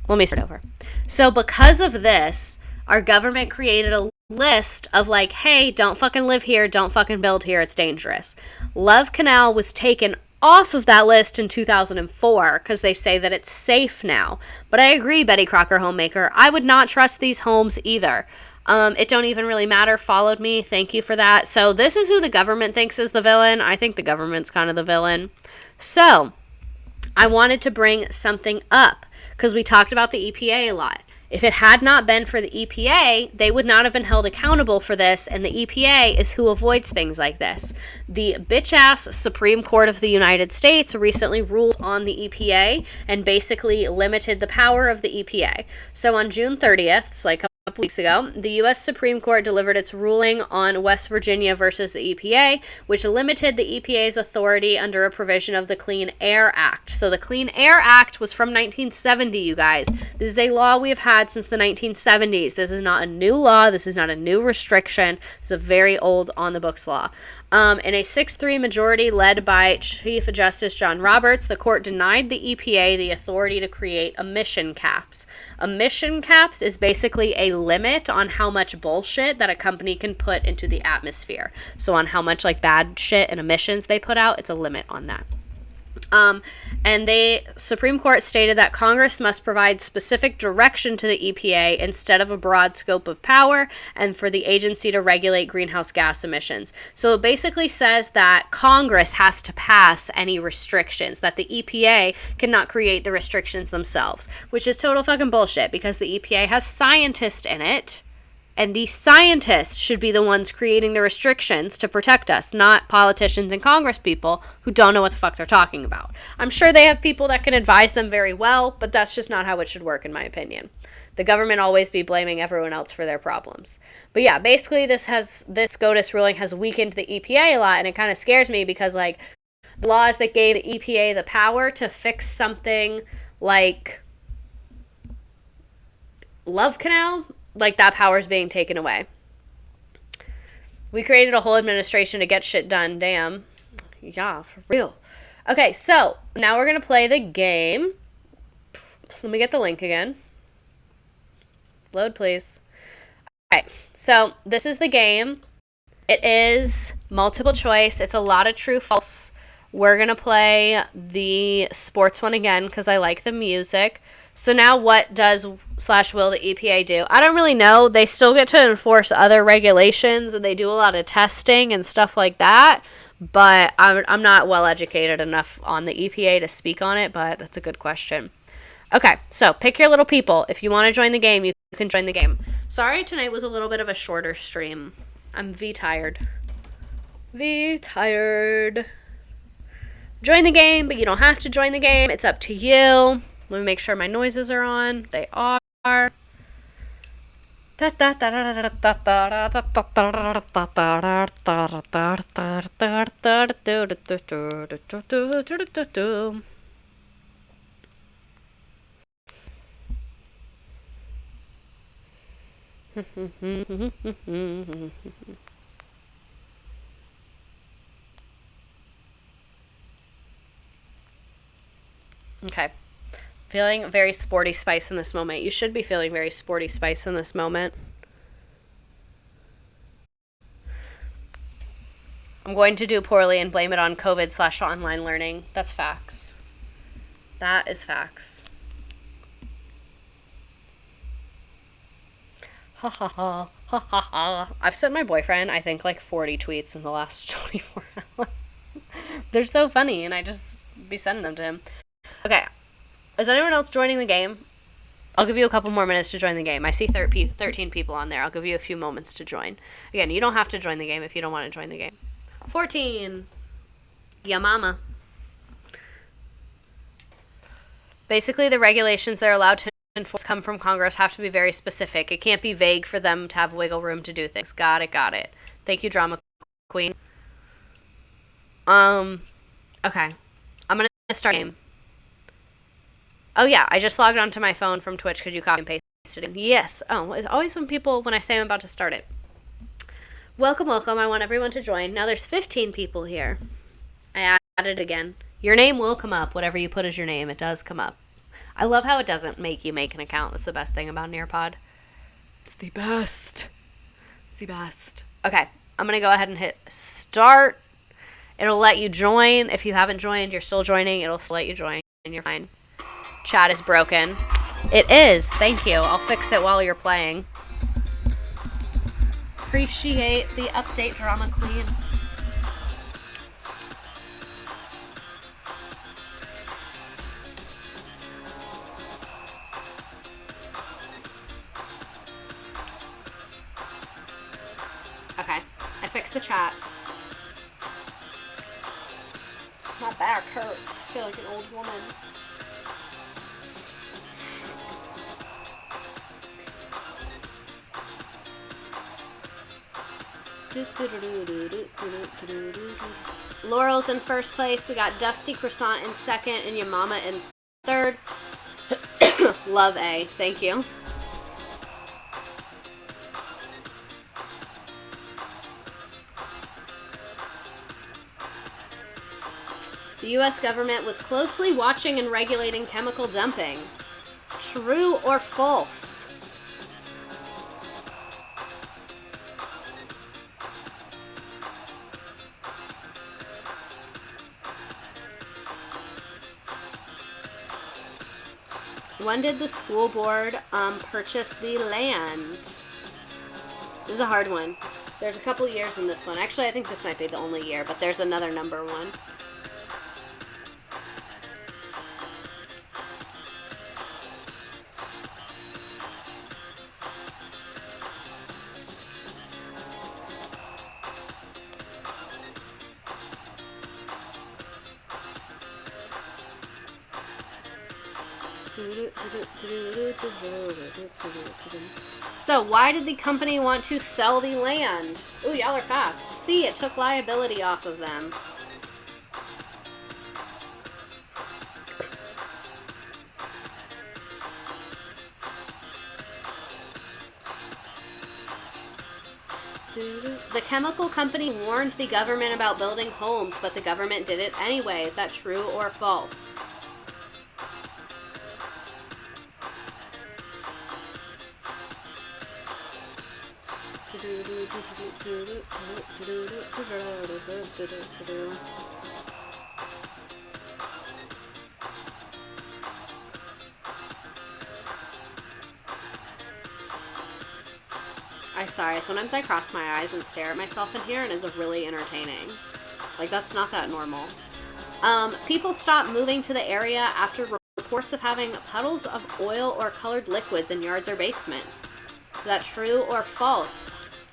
let me start over. So because of this, our government created a list of hey, don't fucking live here, don't fucking build here, it's dangerous. Love Canal was taken off of that list in 2004 because they say that it's safe now. But I agree, Betty Crocker Homemaker, I would not trust these homes either. It don't even really matter. Followed me. Thank you for that. So this is who the government thinks is the villain. I think the government's kind of the villain. So I wanted to bring something up because we talked about the EPA a lot. If it had not been for the EPA, they would not have been held accountable for this, and the EPA is who avoids things like this. The bitch-ass Supreme Court of the United States recently ruled on the EPA and basically limited the power of the EPA. So on June 30th, it's a couple weeks ago, the U.S. Supreme Court delivered its ruling on West Virginia versus the EPA, which limited the EPA's authority under a provision of the Clean Air Act. So the Clean Air Act was from 1970, you guys. This is a law we have had since the 1970s. This is not a new law. This is not a new restriction. It's a very old on-the-books law. In a 6-3 majority led by Chief Justice John Roberts, the court denied the EPA the authority to create emission caps. Emission caps is basically a limit on how much bullshit that a company can put into the atmosphere. So on how much bad shit and emissions they put out, it's a limit on that. And the Supreme Court stated that Congress must provide specific direction to the EPA instead of a broad scope of power, and for the agency to regulate greenhouse gas emissions. So it basically says that Congress has to pass any restrictions, that the EPA cannot create the restrictions themselves, which is total fucking bullshit because the EPA has scientists in it. And these scientists should be the ones creating the restrictions to protect us, not politicians and Congress people who don't know what the fuck they're talking about. I'm sure they have people that can advise them very well, but that's just not how it should work, in my opinion. The government always be blaming everyone else for their problems. But yeah, basically this SCOTUS ruling has weakened the EPA a lot, and it kind of scares me because the laws that gave the EPA the power to fix something like Love Canal, that power is being taken away. We created a whole administration to get shit done. Damn. Yeah, for real. Okay, so now we're going to play the game. Let me get the link again. Load, please. Okay, so this is the game. It is multiple choice. It's a lot of true, false. We're going to play the sports one again because I like the music. So now what does / will the EPA do? I don't really know. They still get to enforce other regulations, and they do a lot of testing and stuff like that. But I'm not well educated enough on the EPA to speak on it, but that's a good question. Okay, so pick your little people. If you want to join the game, you can join the game. Sorry, tonight was a little bit of a shorter stream. I'm V-tired. V-tired. join the game, but you don't have to join the game. It's up to you. Let me make sure my noises are on. They are. Okay. Feeling very sporty spice in this moment. You should be feeling very sporty spice in this moment. I'm going to do poorly and blame it on COVID/online learning. That's facts. That is facts. Ha ha ha. Ha ha ha. I've sent my boyfriend, I think, like 40 tweets in the last 24 hours. They're so funny, and I just be sending them to him. Okay. Is anyone else joining the game? I'll give you a couple more minutes to join the game. I see 13 people on there. I'll give you a few moments to join. Again, you don't have to join the game if you don't want to join the game. 14. Ya mama. Basically, the regulations they're allowed to enforce come from Congress have to be very specific. It can't be vague for them to have wiggle room to do things. Got it. Thank you, Drama Queen. Okay. I'm going to start the game. Oh, yeah, I just logged onto my phone from Twitch. Could you copy and paste it in? Yes. Oh, it's always when I say I'm about to start it. Welcome. I want everyone to join. Now there's 15 people here. I added again. Your name will come up. Whatever you put as your name, it does come up. I love how it doesn't make you make an account. That's the best thing about Nearpod. It's the best. Okay, I'm going to go ahead and hit start. It'll let you join. If you haven't joined, you're still joining. It'll still let you join, and you're fine. Chat is broken. It is. Thank you. I'll fix it while you're playing. Appreciate the update, Drama Queen. Okay. I fixed the chat. My back hurts. I feel like an old woman. Laurel's in first place. We got Dusty Croissant in second and your mama in third. Love A. Thank you. The U.S. government was closely watching and regulating chemical dumping. True or false? When did the school board purchase the land? This is a hard one. There's a couple years in this one. Actually, I think this might be the only year, but there's another number one. So, why did the company want to sell the land? Ooh, y'all are fast. C, it took liability off of them. The chemical company warned the government about building homes, but the government did it anyway. Is that true or false? I'm sorry, sometimes I cross my eyes and stare at myself in here, and it's really entertaining. Like, that's not that normal. People stopped moving to the area after reports of having puddles of oil or colored liquids in yards or basements. Is that true or false?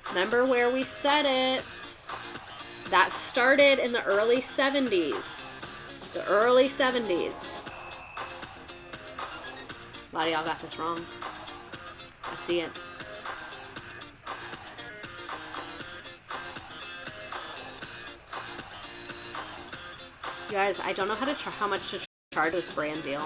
Remember where we said it? That started in the early 70s. The early 70s. A lot of y'all got this wrong. I see it. You guys, I don't know how much to charge this brand deal.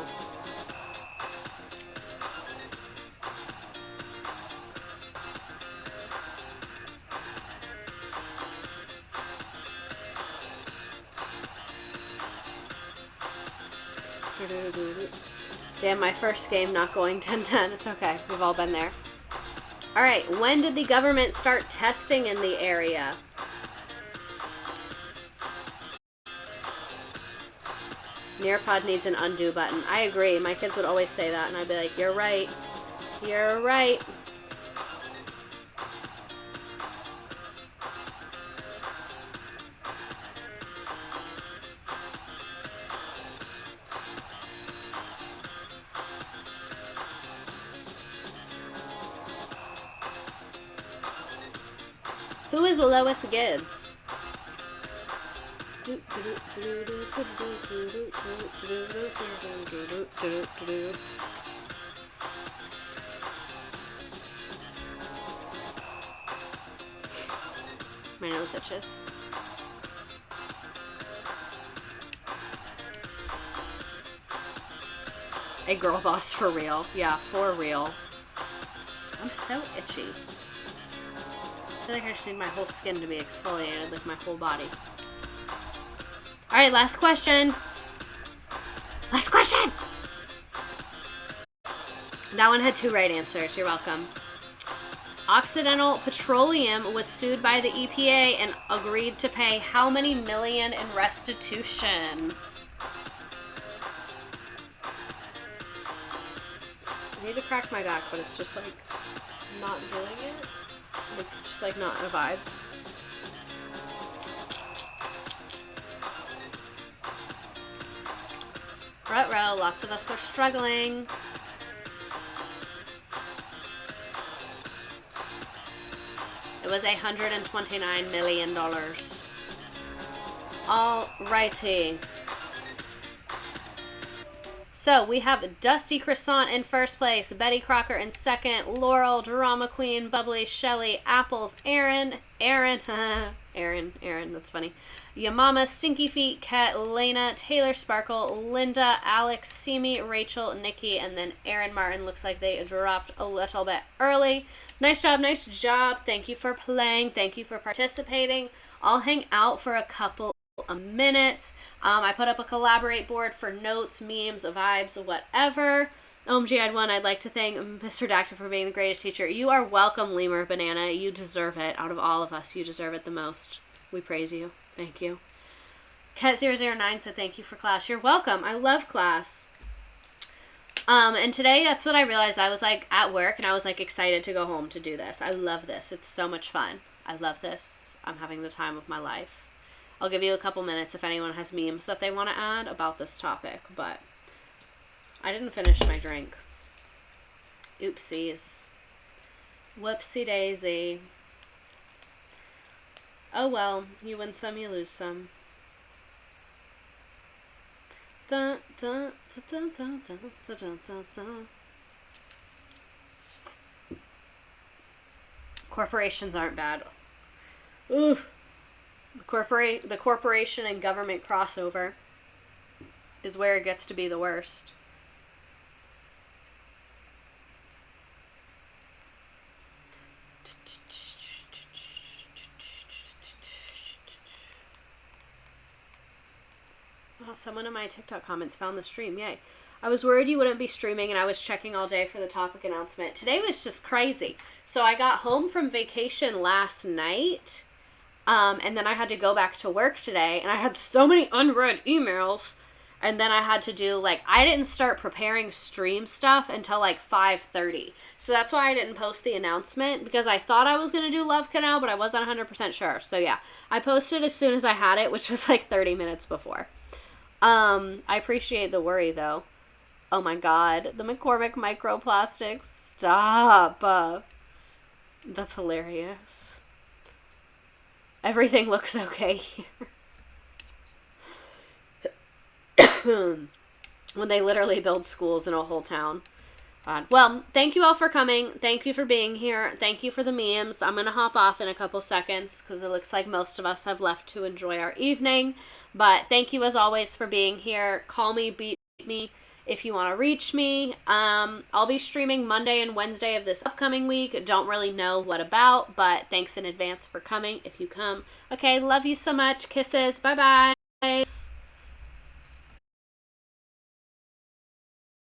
Damn, my first game not going 10-10. It's okay. We've all been there. All right. When did the government start testing in the area? Nearpod needs an undo button. I agree. My kids would always say that, and I'd be like, you're right. You're right. Who is Lois Gibbs? My nose itches. A girl boss for real. Yeah, for real. I'm so itchy. I feel like I just need my whole skin to be exfoliated, like my whole body. Alright, last question. Last question! That one had 2 right answers. You're welcome. Occidental Petroleum was sued by the EPA and agreed to pay how many million in restitution? I need to crack my back, but it's just like not doing it. It's just like not a vibe. Ruh-roh, lots of us are struggling. It was $129 million. Alrighty. So we have Dusty Croissant in first place, Betty Crocker in second, Laurel, Drama Queen, Bubbly, Shelly, Apples, Aaron, that's funny. Yamama, Stinky Feet, Kat, Lena, Taylor Sparkle, Linda, Alex, Simi, Rachel, Nikki, and then Aaron Martin. Looks like they dropped a little bit early. Nice job, nice job. Thank you for playing. Thank you for participating. I'll hang out for a couple of minutes. I put up a collaborate board for notes, memes, vibes, whatever. OMG, I'd like to thank Miss Redacted for being the greatest teacher. You are welcome, Lemur Banana. You deserve it. Out of all of us, you deserve it the most. We praise you. Thank you. Cat009 said thank you for class. You're welcome. I love class. And today, that's what I realized. I was like at work and I was like excited to go home to do this. I love this. It's so much fun. I love this. I'm having the time of my life. I'll give you a couple minutes if anyone has memes that they want to add about this topic, but I didn't finish my drink. Oopsies. Whoopsie daisy. Oh well, you win some, you lose some. Dun, dun, dun, dun, dun, dun, dun, dun, dun. Corporations aren't bad. Oof. The corporation and government crossover is where it gets to be the worst. Oh, someone in my TikTok comments found the stream. Yay. I was worried you wouldn't be streaming, and I was checking all day for the topic announcement. Today was just crazy. So I got home from vacation last night, and then I had to go back to work today, and I had so many unread emails, and then I had to do, like, I didn't start preparing stream stuff until, like, 5:30. So that's why I didn't post the announcement, because I thought I was going to do Love Canal, but I wasn't 100% sure. So, yeah, I posted as soon as I had it, which was, like, 30 minutes before. I appreciate the worry, though. Oh, my God. The McCormick microplastics. Stop. That's hilarious. Everything looks okay here. when they literally build schools in a whole town. Well, thank you all for coming. Thank you for being here. Thank you for the memes. I'm going to hop off in a couple seconds because it looks like most of us have left to enjoy our evening. But thank you as always for being here. Call me, beat me if you want to reach me. I'll be streaming Monday and Wednesday of this upcoming week. Don't really know what about, but thanks in advance for coming if you come. Okay, love you so much. Kisses. Bye-bye.